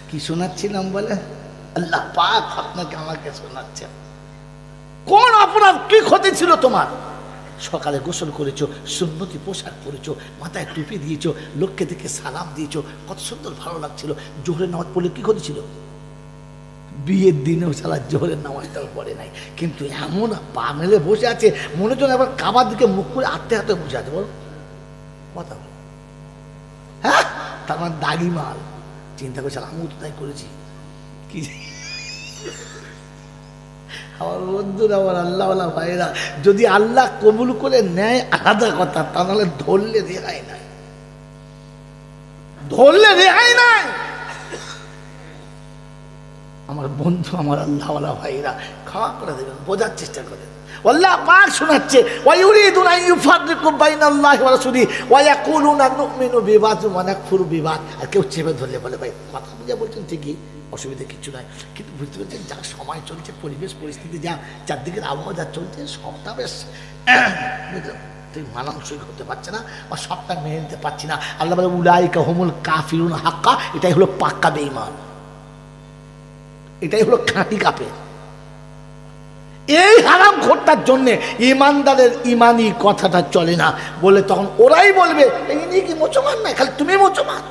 কি শোনাচ্ছিলাম বলে? আল্লাহ পাক আপনাকে আমাকে শোনাচ্ছেন। কোন অপরাধ, কি ক্ষতি ছিল তোমার? সকালে গোসল করেছো, সুন্নতি পোশাক পরেছো, মাথায় টুপি দিয়েছো, লোককে দেখে সালাম দিয়েছো, কত সুন্দর ভালো লাগছিল। জোহরের নামাজ পড়লে কি ক্ষতি ছিল? বিয়ের দিনেও সালা জোহরের নামাজটাও পড়ে নাই, কিন্তু এমন পা মেলে বসে আছে, মনে হচ্ছে আবার কাবার দিকে মুখ করে হাঁটতে হাঁটতে বসে আছে। বলো কথা বলো, হ্যাঁ, তার মানে দাগি মাল। চিন্তা করছে আমিও তো তাই করেছি। কি আমার বন্ধুরা, আমার আল্লাহওয়ালা ভাইরা, যদি আল্লাহ কবুল করে নেয় আলাদা কথা, তা নাহলে ধরলে রেহাই নাই, ধরলে রেহাই নাই। আমার বন্ধু, আমার আল্লাহওয়ালা ভাইরা, ক্ষমা করে দেবেন, বোঝার চেষ্টা করেন। আল্লাহ পাক শোনাচ্ছে, ওয়ায়ুরিদুনা ইউফাররিকু বাইনাল্লাহি ওয়া রাসূলিহি ওয়া ইয়াকুলুনা নুমিনু বিবাযি ওয়া নাকফুরু বিবাদ। আর কেউ চেপে ধরলে বলে, ভাই কথা বুঝে বলছেন ঠিকই, অসুবিধা কিছু নয়, কিন্তু বুঝতে পারছেন যা সময় চলছে, পরিবেশ পরিস্থিতি যা, চারদিকের আবহাওয়া যা চলছে, সবটা বেশ ঠিক মানানসই করতে পারছে না, বা সবটা মেনে নিতে পারছি না। আল্লাহ বলে, উলাইকা হুমুল কাফিরুন হাক্কা, এটাই হলো পাক্কা বেঈমান, এটাই হলো খাঁটি কাফের। এই হারাম ঘোরটার জন্যে ইমানদারের ইমানি কথাটা চলে না বলে, তখন ওরাই বলবে ইনি কি মুসলমান নাই, খালি তুমি মুসলমান।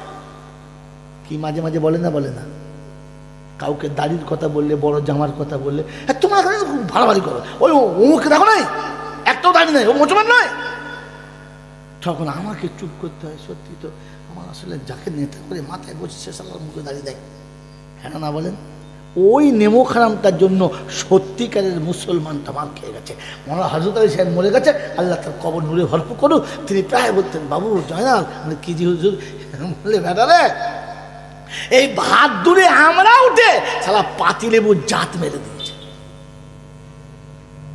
কি মাঝে মাঝে বলে না, বলে না, কাউকে দাড়ির কথা বললে, বড় জামার কথা বললে, হ্যাঁ তোমার ভাড়াভাড়ি করো, ওই ওকে দেখো নাই, একটাও দাড়ি নাই, ও মুসলমান নয়। তখন আমাকে চুপ করতে হয়। সত্যি তো, আমার আসলে যাকে নেতা করে মাথায় বসে সে সালার মুখে দাঁড়িয়ে দেয়, হ্যাঁ না বলেন? ওই নেমো খারামটার জন্য সত্যিকারের মুসলমানটা মার খেয়ে গেছে। মৌলানা হযরত আলী সাহেব মরে গেছে, আল্লাহ তার কবর নূরে ভরপুর করুক। তিনি প্রায় বলতেন, বাবু জয়নাল, কি জি হুজুর, বলে বেটা রে, এই ভাত দূরে আমরা উঠে সালা পাতিলেবুর জাত মেরে দিয়েছে।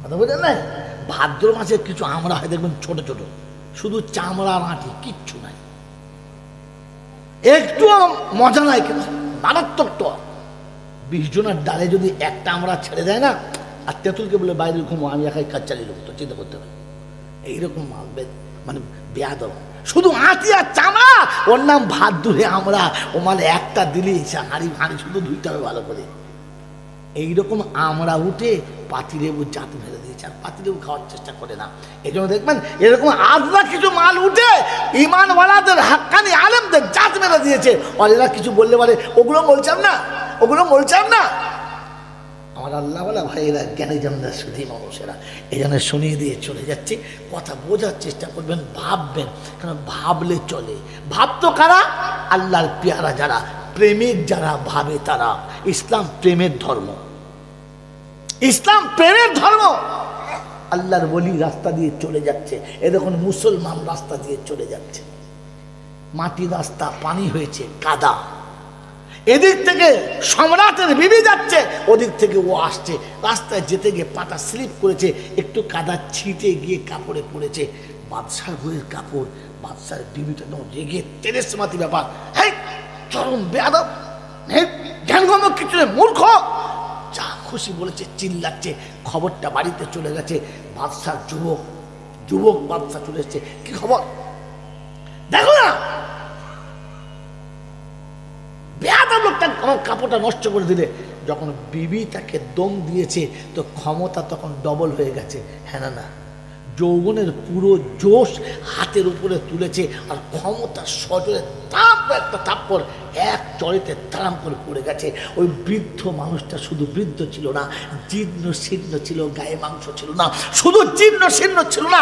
কথা বলেন না? ভাদ্র মাসে কিছু আমরা হয় দেখবেন ছোট ছোট, শুধু চামড়া আঁটি, কিচ্ছু নাই, একটু মজা নাই, কিন্তু মারাত্মক টক। 20 জনের ডালে যদি একটা আমরা ছেড়ে দেয় না, আর তেঁতুলকে বলে বাইরে ঘুমো, আমি একাই কাজ চালিয়ে দেবো, তো চিন্তা করতে হবে। এইরকম মানে বেয়াদব, শুধু আঁটি আর চামড়া, ওর নাম ভাত দূরে আমরা। ও মানে একটা দিলেই হাঁড়ি হাঁড়ি শুধু ধুইতে হবে ভালো করে। এইরকম আমরা উঠে পাতিলেবুর জাত মেরে দিয়েছে, আর পাতিলেবু খাওয়ার চেষ্টা করে না। এই জন্য দেখবেন এরকম আজরা কিছু মাল উঠে ইমানওয়ালাদের, হাক্কানি আলেমদের জাত মেরে দিয়েছে। আর এরা কিছু বললে বলে ওগুলো বলছেন না, ওগুলো বলছেন না। আমার আল্লাহওয়ালা ভাইয়েরা, জ্ঞানী জানদার সুধী মানুষেরা, এই জন্য শুনিয়ে দিয়ে চলে যাচ্ছি। কথা বোঝার চেষ্টা করবেন, ভাববেন, কারণ ভাবলে চলে। ভাবতো কারা? আল্লাহর পেয়ারা যারা, প্রেমিক যারা ভাবে তারা। ইসলাম প্রেমের ধর্ম, ইসলাম প্রেমের ধর্ম। আল্লাহর ওলি রাস্তা দিয়ে চলে যাচ্ছে, এ দেখুন মুসলমান রাস্তা দিয়ে চলে যাচ্ছে, মাটি রাস্তা, পানি হয়েছে, কাদা। এদিক থেকে সম্রাটের বিবি যাচ্ছে, ওদিক থেকে ও আসছে। রাস্তায় যেতে গিয়ে পাটা স্লিপ করেছে, একটু কাদা ছিটে গিয়ে কাপড়ে পড়েছে। বাদশার বইয়ের কাপড়, বাদশার বিবিটা রেগে তেরেসমাতি ব্যাপার, হ্যাঁ চরম বেয়াদব, জ্ঞানগম্য কিছু নেই, মূর্খ, যা খুশি বলেছে, চিল্লাচ্ছে। খবরটা বাড়িতে চলে গেছে। বাদশার যুবক যুবক বাচ্চা চলে এসছে, কি খবর দেখো না। বেয়াদব লোকটা আমার কাপড়টা নষ্ট করে দিলে। যখন বিবি তাকে দম দিয়েছে তো ক্ষমতা তখন ডবল হয়ে গেছে। হ্যাঁ না, যৌবনের পুরো জোশ হাতের উপরে তুলেছে, আর ক্ষমতা সজোরে একটা থাপ্পড় এক চড়িতে তারাম করে পড়ে গেছে। ওই বৃদ্ধ মানুষটা শুধু বৃদ্ধ ছিল না, জীর্ণ শীর্ণ ছিল, গায়ে মাংস ছিল না, শুধু জীর্ণ শীর্ণ ছিল না,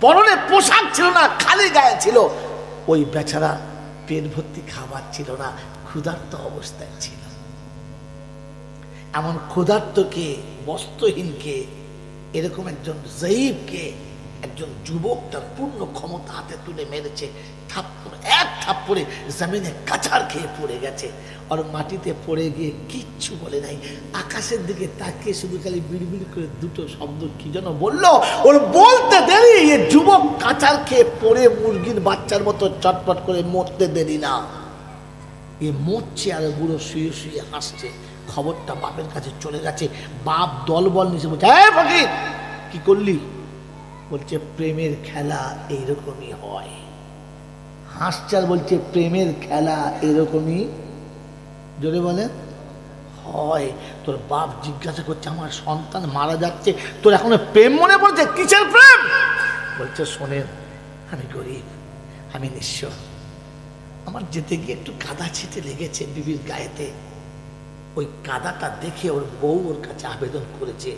পরনে পোশাক ছিল না, খালি গায়ে ছিল। ওই বেচারা পেট ভর্তি খাবার ছিল না, ক্ষুধার্ত অবস্থায় ছিল। এমন ক্ষুধার্তকে, বস্ত্রহীনকে, এরকম একজন জয়ীবকে একজন যুবক তার পূর্ণ ক্ষমতা হাতে তুলে মেরেছে। থাপ্পড়, এক থাপ্পড়ে জমিনে কাছাড় খেয়ে পড়ে গেছে। আর মাটিতে পড়ে গিয়ে কিচ্ছু বলে নাই, আকাশের দিকে তাকিয়ে শুধু খালি বিড়বিড় করে দুটো শব্দ কি যেন বলল। ওর বলতে দেরি, এ যুবক কাছাড় খেয়ে পড়ে মুরগির বাচ্চার মতো চটপট করে মরতে দেরি না। এ মরছে আর বুড়ো শুয়ে শুয়ে হাসছে। খবরটা বাপের কাছে চলে গেছে। বাপ দলবল নিচে বলছে, হ্যাঁ ফকির কি করলি? বলছে প্রেমের খেলা এইরকমই হয়। হাসছে আর বলছে প্রেমের খেলা এরকমই, জোরে বলে, হয়। তোর বাপ জিজ্ঞাসা করছে, আমার সন্তান মারা যাচ্ছে, তোর এখনো প্রেম মনে পড়ছে? কিসের প্রেম? বলছে শোনেন, আমি গরিব, আমি নিঃস্ব, আমার যেতে গিয়ে একটু কাদা ছিটে লেগেছে বিবির গায়েতে। ওই কাদাটা দেখে ওর বউ ওর কাছে আবেদন করেছে,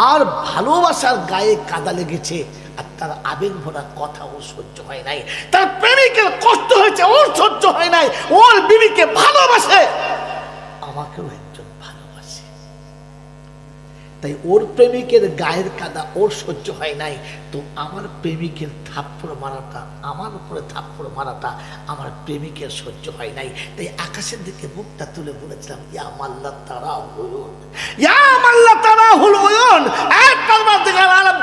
আর ভালোবাসার গায়ে কাদা লেগেছে, আর তার আবেগ ভরা কথা ওর সহ্য হয় নাই। তার প্রেমিকের কষ্ট হয়েছে, ওর সহ্য হয় নাই। ওর বিবিকে ভালোবাসে, আমাকেও একজন ভালোবাসে, তাই ওর প্রেমিকের গায়ের কাদা ওর সহ্য হয় নাই। তো আমার প্রেমিকের থাপ্পড় মারাটা, আমার উপরে থাপ্পড় মারাটা আমার প্রেমিকের সহ্য হয় নাই। তাই আকাশের দিকে মুখটা তুলে বলেছিলাম, ইয়া মাল্লা তারা হুলুন, ইয়া মাল্লা তারা হুলুন, এক পরমাত্মার আলাম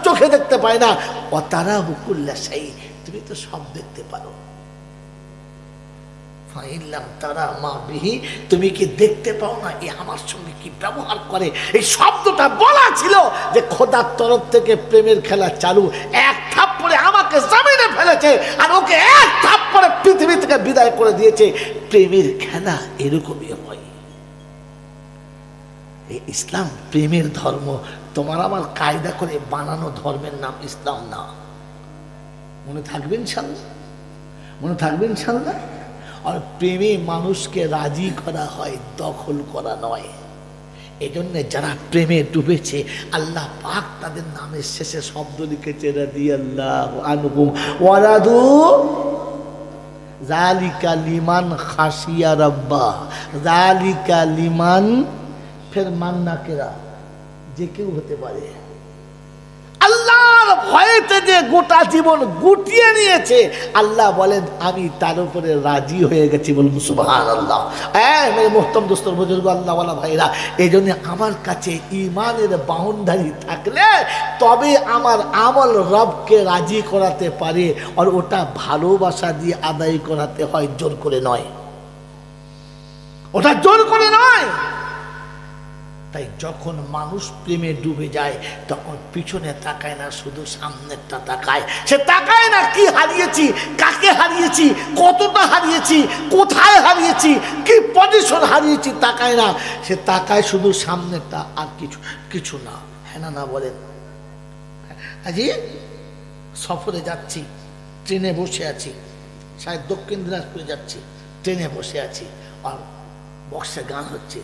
চোখে দেখতে পায় না, ও তারা হুকুল্লা সেই, তুমি তো সব দেখতে পারো। তুমি কি দেখতে পাও না এ আমার সঙ্গে কি ব্যবহার করে? এই শব্দটা বলা ছিল যে খোদার তরফ থেকে প্রেমের খেলা চালু। এক থাপ্পড়ে আমাকে জমিনে ফেলেছে, আর ওকে এক থাপ্পড়ে পৃথিবী থেকে বিদায় করে দিয়েছে। প্রেমের খেলা এরকমই হয়। এই ইসলাম প্রেমের ধর্ম, তোমার আমার কায়দা করে বানানো ধর্মের নাম ইসলাম না। মনে থাকবে ইনশাআল্লাহ, মনে থাকবে ইনশাআল্লাহ। আর প্রেমে মানুষকে রাজি করা হয়, দখল করা নয়। এজন্য যারা প্রেমে ডুবেছে আল্লাহ পাক তাদের নামের শেষে শব্দ লিখেছে রাদিয়াল্লাহু আনহুম ওয়া রাদু যালিকা লিমান খাশিয়া রাব্বা, যালিকা লিমান, ফের মান্নাকেরা, যে কেউ হতে পারে। আল্লাহর ভয়েতে যে গোটা জীবন গুটিয়ে নিয়েছে, আল্লাহ বলেন আমি তার উপরে রাজি হয়ে গেছি। বলুন সুবহানাল্লাহ। মেরে মোহতরম দোস্তর বুজুর্গ আল্লাহওয়ালা ভাইরা, এই জন্য আমার কাছে ইমানের বাউন্ডারি থাকলে তবে আমার আমল রবকে রাজি করাতে পারে, আর ওটা ভালোবাসা দিয়ে আদায় করাতে হয়, জোর করে নয়। ওটা জোর করে নয়। তাই যখন মানুষ প্রেমে ডুবে যায় তখন পিছনে তাকায় না, শুধু সামনেরটা তাকায়। সে তাকায় না কি হারিয়েছি, কাকে হারিয়েছি, কতটা হারিয়েছি, কোথায় হারিয়েছি, কি পজিশন হারিয়েছি, তাকায় না। সে তাকায় শুধু সামনেরটা, আর কিছু না। হ্যাঁ না বলেন? আজ সফরে যাচ্ছি, ট্রেনে বসে আছি, শায়দ দক্ষিণ দিনাজপুরে যাচ্ছি, ট্রেনে বসে আছি, আর বক্সে গান হচ্ছে,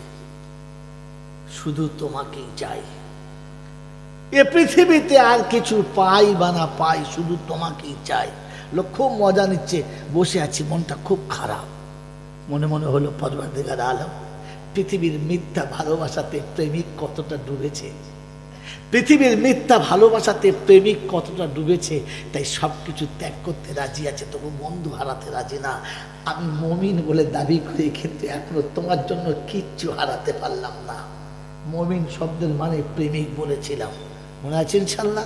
শুধু তোমাকেই চাই, এ পৃথিবীতে আর কিছু পাই বা না পাই, শুধু তোমাকেই চাই। লোক খুব মজা নিচ্ছে, বসে আছি, মনটা খুব খারাপ। মনে মনে হলো পরওয়ারদিগার আলম, পৃথিবীর মিথ্যা ভালোবাসাতে প্রেমিক কতটা ডুবেছে, পৃথিবীর মিথ্যা ভালোবাসাতে প্রেমিক কতটা ডুবেছে। তাই সব কিছু ত্যাগ করতে রাজি আছে, তবু বন্ধু হারাতে রাজি না। আমি মুমিন বলে দাবি করি, কিন্তু এখনো তোমার জন্য কিচ্ছু হারাতে পারলাম না। মুমিন শব্দের মানে প্রেমিক বলেছিলাম, মনে আছে ইনশাআল্লাহ?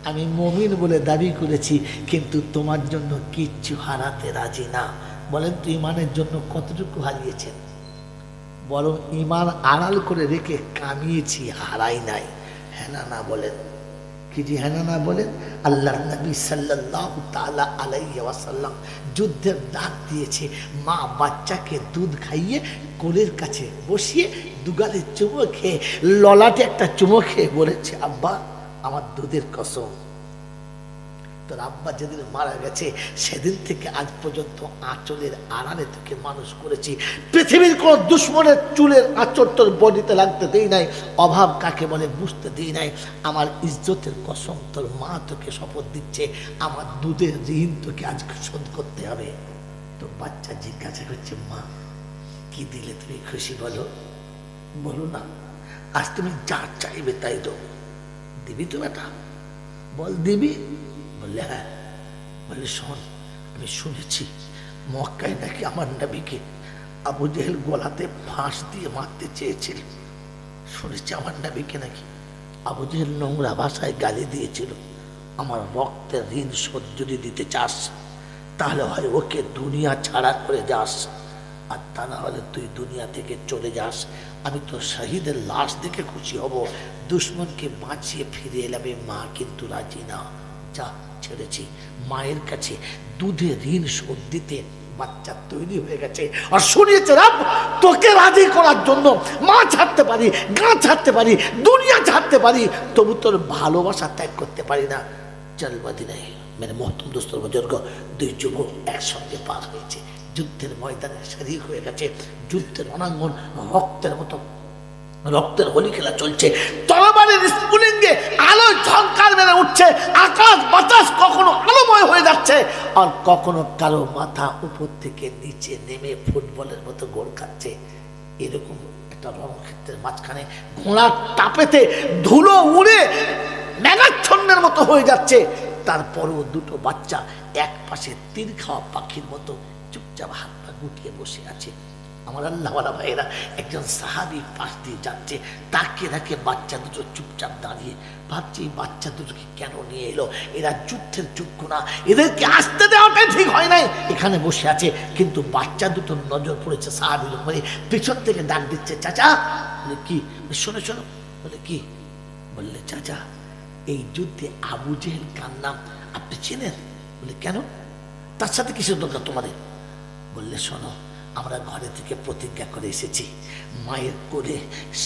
আমি মুমিন বলে দাবি করেছি, কিন্তু তোমার জন্য কিচ্ছু হারাতে রাজি না। বলেন তো ইমানের জন্য কতটুকু হারিয়েছেন? বরং ইমান আড়াল করে রেখে কামিয়েছি, হারাই নাই। হ্যাঁ না বলেন? কি জি হ্যাঁ না বলেন? আল্লাহর নবী সাল্লাল্লাহু তাআলা আলাইহি ওয়াসাল্লাম যুদ্ধের ডাক দিয়েছে, মা বাচ্চাকে দুধ খাইয়ে কোলের কাছে বসিয়ে দুগালে চুমো খেয়ে ললাটে একটা চুমো খেয়ে বলেছে, আব্বা আমার দুধের কসম, তোর আব্বা যেদিন মারা গেছে সেদিন থেকে আজ পর্যন্ত আঁচলের আড়ালে তোকে মানুষ করেছি, পৃথিবীর কোন দুশ্মনের চুলের আঁচল তোর বডিতে লাগতে দেই নাই, অভাব কাকে বলে বুঝতে দিই নাই। আমার ইজ্জতের কসম, তোর মা তোকে শপথ দিচ্ছে আমার দুধের ঋণ তোকে আজ শোধ করতে হবে। তো বাচ্চা জিজ্ঞাসা করছে, মা কি দিলে তুমি খুশি বলো? বলো না, আজ তুমি যা চাইবে তাই দেবো। দিবি তো বেটা? বল দিবি? বললে হ্যাঁ। বললে শোন, আমি শুনেছি মক্কায় নাকি আমার নবীকে আবু জেহেল গলাতে ফাঁস দিয়ে মারতে চেয়েছিল। শুনেছি আমার নবীকে নাকি আবু জেহেল নোংরা ভাষায় গালি দিয়েছিল। আমার রক্তের ঋণ শোধ যদি দিতে চাস তাহলে হয় ওকে দুনিয়া ছাড়া করে যাস, আর তা না হলে তুই দুনিয়া থেকে চলে যাস। আমি তো শহীদের লাশ দেখে খুশি হব, দুশ্মনকে বাঁচিয়ে ফিরে এলাম। মা কিন্তু রাজি না। যা, ছেড়েছি। মায়ের কাছে দুধে ঋণ শোধ দিতে বাচ্চা তৈরি হয়ে গেছে আর শুনিয়েছে, রাব তোকে রাজি করার জন্য মা ছাড়তে পারি, গা ছাড়তে পারি, দুনিয়া ছাড়তে পারি, তবু তোর ভালোবাসা ত্যাগ করতে পারি না। চল মদিনায়। মেরে মহতম দোস্তর বুজুর্গ, দুই যুবক একসঙ্গে পার হয়েছে, যুদ্ধের ময়দানে শরীক হয়ে গেছে, যুদ্ধের রণাঙ্গন রক্তের মতো, রক্তের হোলি খেলা চলছে, তরবারির স্ফুলিঙ্গে আলো ঝংকার মেরে উঠছে, আকাশ বাতাস কখনো আলোময় হয়ে যাচ্ছে আর কখনো কারো মাথা উপর থেকে নিচে নেমে ফুটবলের মতো গোল খাচ্ছে। এরকম একটা রণক্ষেত্রের মাঝখানে ঘোড়ার টাপেতে ধুলো উড়ে মেঘাচ্ছন্নের মতো হয়ে যাচ্ছে। তারপরেও দুটো বাচ্চা এক পাশে তীর খাওয়া পাখির মতো চুপচাপ হাত পা গুটিয়ে বসে আছে। আমার আল্লাহওয়ালা ভাইয়েরা, একজন সাহাবী পাশ দিয়ে যাচ্ছে, তাকে দেখে বাচ্চা দুটো চুপচাপ দাঁড়িয়ে, ভাবছে এই বাচ্চা দুটোকে কেন নিয়ে এলো? এরা যুদ্ধের যোগ্য না, এদেরকে আসতে দেওয়াটাই ঠিক হয় নাই। এখানে বসে আছে, কিন্তু বাচ্চা দুটোর নজর পড়েছে সাহাবীর উপরে। পিছন থেকে ডাক দিচ্ছে, চাচা। বলে কি? শোনো শোনো। বলে কি? বললে চাচা, এই যুদ্ধে আবু জেহেল কার নাম আপনি চেনেন? বলে কেন? তার সাথে কিসের দরকার তোমাদের? বললে শোনো, আমরা ঘরে থেকে প্রতিজ্ঞা করে এসেছি, মায়ের কোলে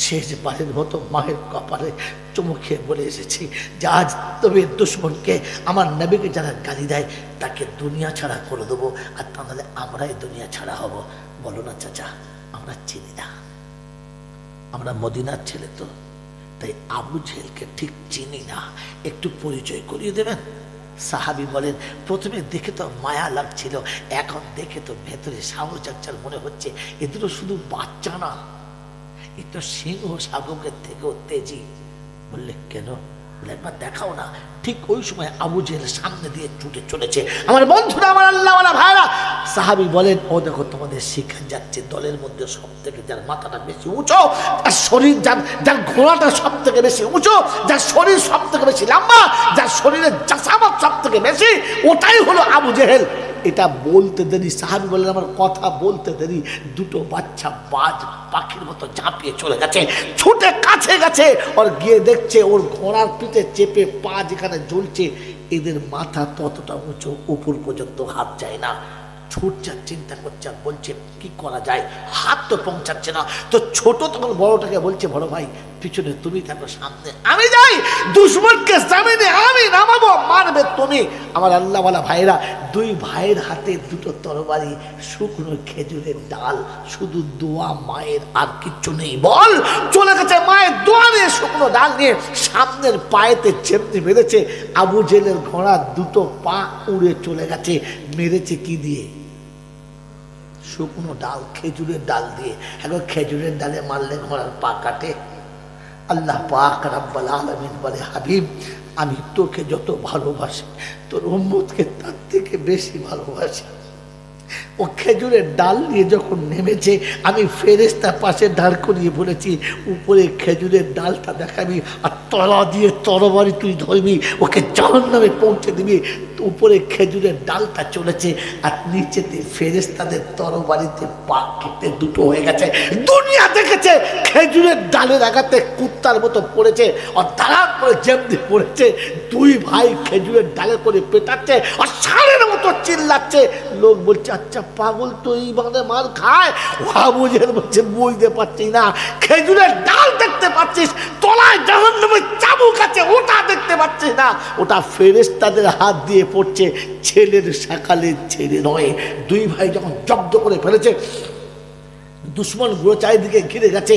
শেষবারের মতো মায়ের কপালে চুমু খেয়ে বলে এসেছি যে আজ তবে দুশ্মনকে, আমার নবীকে যারা গালি দেয় তাকে দুনিয়া ছাড়া করে দেবো, আর তা নাহলে আমরাই দুনিয়া ছাড়া হব। বলো না চাচা, আমরা চিনি না, আমরা মদিনার ছেলে তো, তাই আবু জেহেলকে ঠিক চিনি না, একটু পরিচয় করিয়ে দেবেন? সাহাবী বলেন, প্রথমে দেখে তো মায়া লাগছিল, এখন দেখে তো ভেতরে সাহস চাচ্ছার মনে হচ্ছে এদেরও শুধু বাচ্চা না, এটা সিংহ শাবকের থেকেও তেজি। বললে কেন? বলে একবার দেখাও না। ঠিক ওই সময় আবু জেহেল সামনে দিয়ে ছুটে চলেছে। আমার বন্ধুরা, আমার আল্লাহওয়ালা ভাইরা, সাহাবী বলেন, ও দেখো তোমাদের শিক্ষা যাচ্ছে, দলের মধ্যে সব থেকে যার মাথাটা বেশি উঁচু, যার শরীর, যার ঘোড়াটা সব থেকে বেশি উঁচু, যার শরীর সব থেকে বেশি লম্বা, যার শরীরের জাসামত সব থেকে বেশি, ওটাই হলো আবু জেহেল। এটা বলতে দেরি, সাহাবী বলেন আমার কথা বলতে দেরি, দুটো বাচ্চা বাজ পাখির মতো ঝাঁপিয়ে চলে গেছে, ছুটে কাছে গেছে, ওর গিয়ে দেখছে ওর ঘোড়ার পিঠে চেপে পা যেখানে জ্বলছে, এদের মাথা ততটা উঁচু, উপর পর্যন্ত হাত যায় না। ছুটছে, চিন্তা করছে, আর বলছে কি করা যায়, হাত তো পৌঁছাচ্ছে না। তো ছোট তখন বড়টাকে বলছে, বড় ভাই পিছনে তুমি থাকো, সামনে আমি যাই, দুশ্মনকে সামনে আমি নামাবো, মারবে তুমি। আমার আল্লাহওয়ালা ভাইরা, দুই ভাইয়ের হাতে দুটো তরবারি, শুকনো খেজুরের ডাল, শুধু দোয়া মায়ের, আর কিচ্ছু নেই। বল চলে গেছে মায়ের দোয়া নিয়ে, শুকনো ডাল নিয়ে, সামনের পায়েতে চেপতে মেরেছে। আবু জেহেলের ঘোড়া দুটো পা উড়ে চলে গেছে। মেরেছে কি দিয়ে? শুকনো ডাল, খেজুরের ডাল দিয়ে। এখন খেজুরের ডালে মারলে ঘোড়ার পা কাটে? আল্লাহ পাক রব্বুল আলামিন বলে, হাবিব আমি তোকে যত ভালোবাসি তোর উম্মতকে তার থেকে বেশি ভালোবাসি। ও খেজুরের ডাল নিয়ে যখন নেমেছে, আমি ফেরেশতার পাশে দাঁড় করিয়ে বলেছি, উপরে খেজুরের ডালটা দেখাবি আর তলা দিয়ে তরবারি তুই ধরবি, ওকে জাহান্নামে পৌঁছে দিবি। উপরে খেজুরের ডালটা চলেছে আর নিচেতে ফেরেশতাদের তরবারিতে পা কেটে দুটো হয়ে গেছে। দুনিয়া দেখেছে খেজুরের ডালের আঘাতে কুত্তার মতো পড়েছে, আর দাঁড়ান করে যেমনি পড়েছে, দুই ভাই খেজুরের ডালে করে পেটাচ্ছে আর ষাঁড়ের মতো চিল্লাচ্ছে। লোক বলছে আচ্ছা পাগল তো এইভাবে মার খায়? বুঝে বলছে বুঝতে পারছি না, খেজুরের ডাল দেখতে পাচ্ছিস, তলায় জাহান্নামের চাবুক আছে ওটা দেখতে পাচ্ছিস না? ওটা ফেরেশতাদের হাত দিয়ে পড়ছে, ছেলের সকালের ছেলে নয়। দুই ভাই যখন জব্দ করে ফেলেছে, দুশ্মন গুলো চারিদিকে ঘিরে গেছে,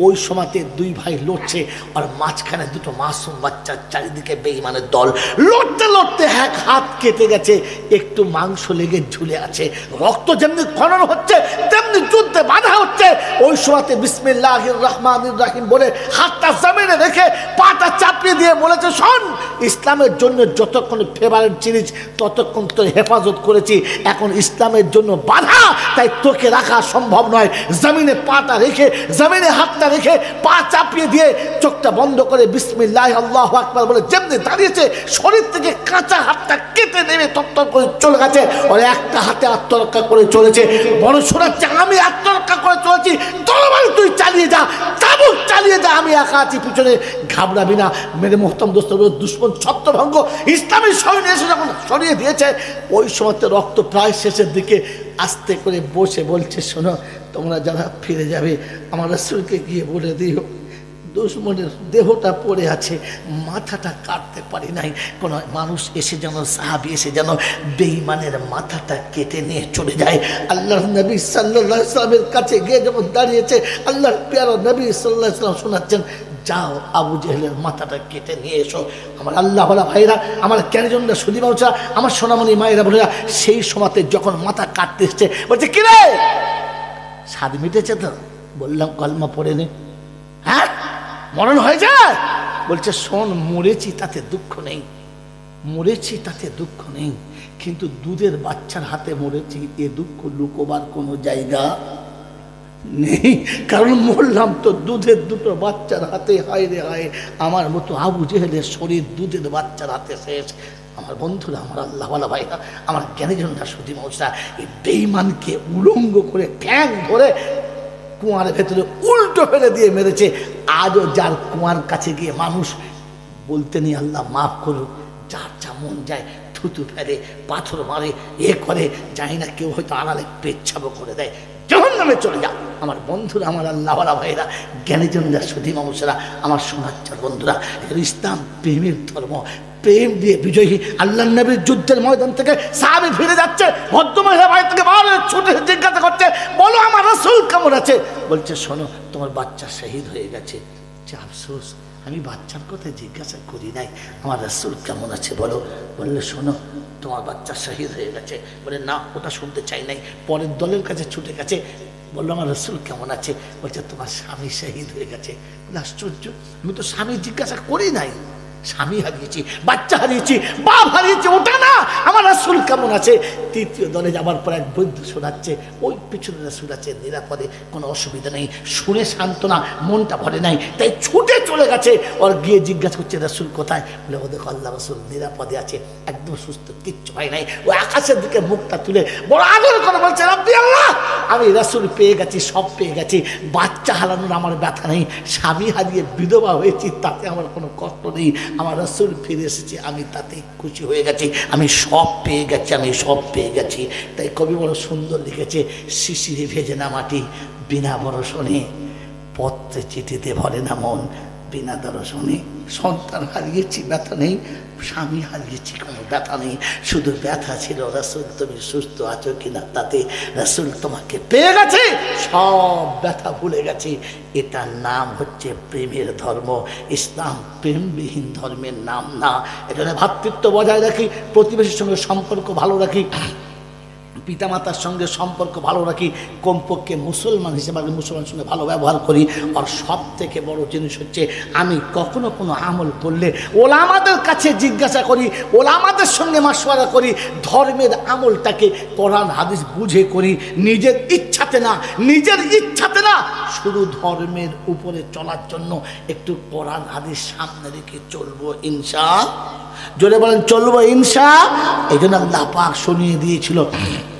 ওই সময়তে দুই ভাই লড়ছে আর মাঝখানে দুটো মাসুম বাচ্চার চারিদিকে বেঈমানের দল লড়তে লড়তে এক হাত কেটে গেছে, একটু মাংস লেগে ঝুলে আছে, রক্ত যেমনি খনন হচ্ছে তেমনি যুদ্ধে বাধা হচ্ছে। ওই সময়তে বিসমিল্লাহির রহমানির রহিম বলে হাতটা জমিনে রেখে পাটা চাপিয়ে দিয়ে বলেছে, শোন, ইসলামের জন্য যতক্ষণ ফেভারিট জিনিস ততক্ষণ তোর হেফাজত করেছি, এখন ইসলামের জন্য বাধা, তাই তোকে রাখা সম্ভব নয়। জমিনে পাটা রেখে, জমিনে হাতটা রেখে পা চাপিয়ে দিয়ে চোখটা বন্ধ করে বিসমিল্লাহ আল্লাহু আকবার বলে যেমনি দাঁড়িয়েছে, শরীর থেকে কাঁচা হাতটা কেটে নেমে তত্তর করে চলে গেছে। ওর একটা হাতে আত্মরক্ষা করে চলেছে, বড় শোনাচ্ছে আমি আত্মরক্ষা করে চলেছি, তরবারি তুই চালিয়ে যা, চাবুক চালিয়ে যা, আমি একা আছি পিছনে, ঘাবড়াবি না। মেরে মোহতম দোস্ত, দুশ্মন ছত্রভঙ্গ ইসলামী সৈন্য এসে যখন সরিয়ে দিয়েছে, ওই সময়তে রক্ত প্রায় শেষের দিকে আস্তে করে বসে বলছে, শোনো, তোমরা যারা ফিরে যাবে আমার রাসূলকে গিয়ে বলে দিও দুশ্মনের দেহটা পড়ে আছে, মাথাটা কাটতে পারি নাই, কোনো মানুষ এসে যেন, সাহাবী এসে যেন বেঈমানের মাথাটা কেটে নিয়ে চলে যায়। আল্লাহর নবী সাল্লাল্লাহু আলাইহি ওয়াসাল্লামের কাছে গিয়ে যখন দাঁড়িয়েছে, আল্লাহর প্যারা নবী সাল্লাল্লাহু আলাইহি ওয়াসাল্লাম শোনাচ্ছেন, যাও আবু জেহেলের মাথাটা কেটে নিয়ে এসো। আমার আল্লাহওয়ালা ভাইরা, আমার ক্যারিজনরা, সুদী বাউচা, আমার সোনামণি মায়েরা বোনেরা, সেই সময়তে যখন মাথা কাটতে এসছে, বলছে কিরে স্বাদ মিটেছে তো? বললাম কলমা পড়ে নে। হ্যাঁ মরণ হয়ে যায়? বলছে শোন, মরেছি তাতে দুঃখ নেই, মরেছি তাতে দুঃখ নেই, কিন্তু দুধের বাচ্চার হাতে মরেছি, এ দুঃখ লুকোবার কোনো জায়গা নেই, কারণ মরলাম তো দুধের দুটো বাচ্চার হাতে। হায় রে হায়, আমার মতো আবু জেহেলের শরীর দুধের বাচ্চার হাতে শেষ। আমার বন্ধুরা, আমার আল্লাহওয়ালা ভাইরা, আমার জ্ঞানীজনরা, সুদী মৌসা, এই বেঈমানকে উলঙ্গ করে ঠ্যাং ধরে কুয়ার ভেতরে উল্টো ফেলে দিয়ে মেরেছে। আজও যার কুয়ার কাছে গিয়ে মানুষ বলতে নেই আল্লাহ মাফ করুক, যার যা মন যায় থুতু ফেলে, পাথর মারে, এ করে, জানি না, কেউ হয়তো আড়ালে পেচ্ছাবো করে দেয়, জাহান্নামে চলে যা। আমার বন্ধুরা, আমার আল্লাহওয়ালা ভাইরা, জ্ঞানীজনরা, সুদী মানুষেরা, আমার সোনাচ্চার বন্ধুরা, ইসলাম প্রেমের ধর্ম, প্রেম দিয়ে বিজয়ী। আল্লাহ নবীর যুদ্ধের ময়দান থেকে সাহাবী ফিরে যাচ্ছে, ভদ্রমহিলা বাড়ি থেকে বাইরে ছুটে জিজ্ঞাসা করছে, বলো আমার রাসূল কেমন আছে? বলছে শোনো, তোমার বাচ্চা শহীদ হয়ে গেছে। যে আফসোস, আমি বাচ্চার কথা জিজ্ঞাসা করি নাই, আমার রাসূল কেমন আছে বলো। বললে শোনো, তোমার বাচ্চা শহীদ হয়ে গেছে। বলে না, ওটা শুনতে চাই নাই। পরের দলের কাছে ছুটে গেছে, বললো আমার রাসূল কেমন আছে? বলছে তোমার স্বামী শহীদ হয়ে গেছে। বলে আশ্চর্য, আমি তো স্বামী জিজ্ঞাসা করি নাই, স্বামী হারিয়েছি, বাচ্চা হারিয়েছি, বাপ হারিয়েছি, ওটা না, আমার রাসূল কেমন আছে। তৃতীয় দলে যাবার পর এক বৈদ্য শোনাচ্ছে, ওই পিছনে রাসূল আছে, নিরাপদে, কোনো অসুবিধা নেই। শুনে সান্ত্বনা, মনটা ভরে নাই, তাই ছুটে চলে গেছে। ওর গিয়ে জিজ্ঞাসা করছে রাসূল কোথায়? বলে ও দেখো আল্লাহ রাসূল নিরাপদে আছে, একদম সুস্থ, কিচ্ছু হয় নাই। ও আকাশের দিকে মুখটা তুলে বড় আদর করে বলছে, রাব্বি আল্লাহ, আমি রাসূল পেয়ে গেছি, সব পেয়ে গেছি, বাচ্চা হারানোর আমার ব্যথা নেই, স্বামী হারিয়ে বিধবা হয়েছি তাতে আমার কোনো কষ্ট নেই, আমার রাসূল ফিরে এসেছে, আমি তাতেই খুশি হয়ে গেছি, আমি সব পেয়ে গেছি, আমি সব পেয়ে গেছি। তাই কবি বড় সুন্দর লিখেছে, শিশিরে ভেজে না মাটি বিনা বরষণে, পত্রে চিঠিতে ভরে না মন বিনা দর্শনে। সন্তান হারিয়েছি, ব্যথা নেই, স্বামী হারিয়েছি, কোনো ব্যথা নেই, শুধু ব্যথা ছিল রাসূল তুমি সুস্থ আছো কিনা তাতে। রাসূল তোমাকে পেয়ে গেছে, সব ব্যথা ভুলে গেছে। এটার নাম হচ্ছে প্রেমের ধর্ম। ইসলাম প্রেমবিহীন ধর্মের নাম না। এখানে ভ্রাতৃত্ব বজায় রাখি, প্রতিবেশীর সঙ্গে সম্পর্ক ভালো রাখি, পিতামাতার সঙ্গে সম্পর্ক ভালো রাখি, কমপক্ষে মুসলমান হিসেবে আমি মুসলমানের সঙ্গে ভালো ব্যবহার করি। আর সব থেকে বড় জিনিস হচ্ছে আমি কখনো কোনো আমল করলে ওলামাদের কাছে জিজ্ঞাসা করি, ওলামাদের সঙ্গে মাশওয়ারা করি, ধর্মের আমলটাকে কোরআন হাদিস বুঝে করি, নিজের ইচ্ছাতে না, শুধু ধর্মের উপরে চলার জন্য একটু কোরআন হাদিস সামনে রেখে চলবো জোরে বলেন চলবো এই জন্য আল্লাহ পাক শুনিয়ে দিয়েছিল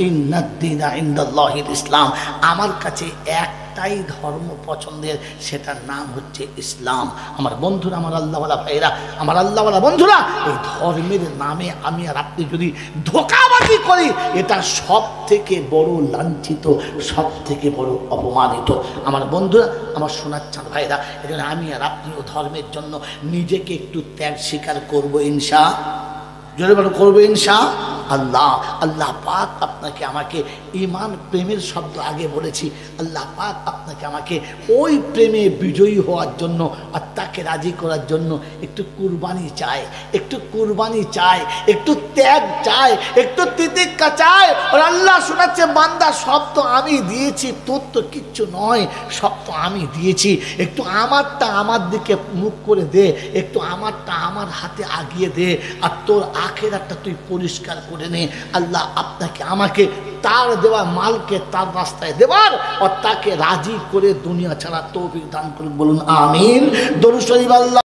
ইন্নাদ-দীনা ইনদাল্লাহিল ইসলাম, আমার কাছে একটাই ধর্ম পছন্দের, সেটার নাম হচ্ছে ইসলাম। আমার বন্ধুরা, আমার আল্লাহওয়ালা ভাইরা, আমার আল্লাহওয়ালা বন্ধুরা, এই ধর্মের নামে আমি আর আপনি যদি ধোঁকাবাজি করি, এটা সব থেকে বড় লাঞ্ছিত, সব থেকে বড় অপমানিত। আমার বন্ধুরা, আমার সোনার চাঁদ ভাইরা, এজন্য আমি আর আপনিও ধর্মের জন্য নিজেকে একটু ত্যাগ স্বীকার করবো জোরে বলো করবো আল্লাহ পাক আপনাকে আমাকে ঈমান প্রেমের শব্দ আগে বলেছি, আল্লাহ পাক আপনাকে আমাকে ওই প্রেমে বিজয়ী হওয়ার জন্য আর তাকে রাজি করার জন্য একটু কুরবানি চাই, একটু ত্যাগ চাই, একটু তিতিক্ষা চাই। আর আল্লাহ শোনাচ্ছে, বান্দা সব তো আমি দিয়েছি, তোর তো কিচ্ছু নয়, সব তো আমি দিয়েছি, একটু আমারটা আমার দিকে মুখ করে দে, একটু আমারটা আমার হাতে আগিয়ে দে, আর তোর আখেরাতটা তুই পরিষ্কার করে নে। আল্লাহ আপনাকে আমাকে তার দেওয়া মালকে তার রাস্তায় দেবার আর তাকে রাজি করে দুনিয়া ছাড়া তৌফিক দান করুন, বলুন আমিন। দরুদ শরীফ। আল্লাহ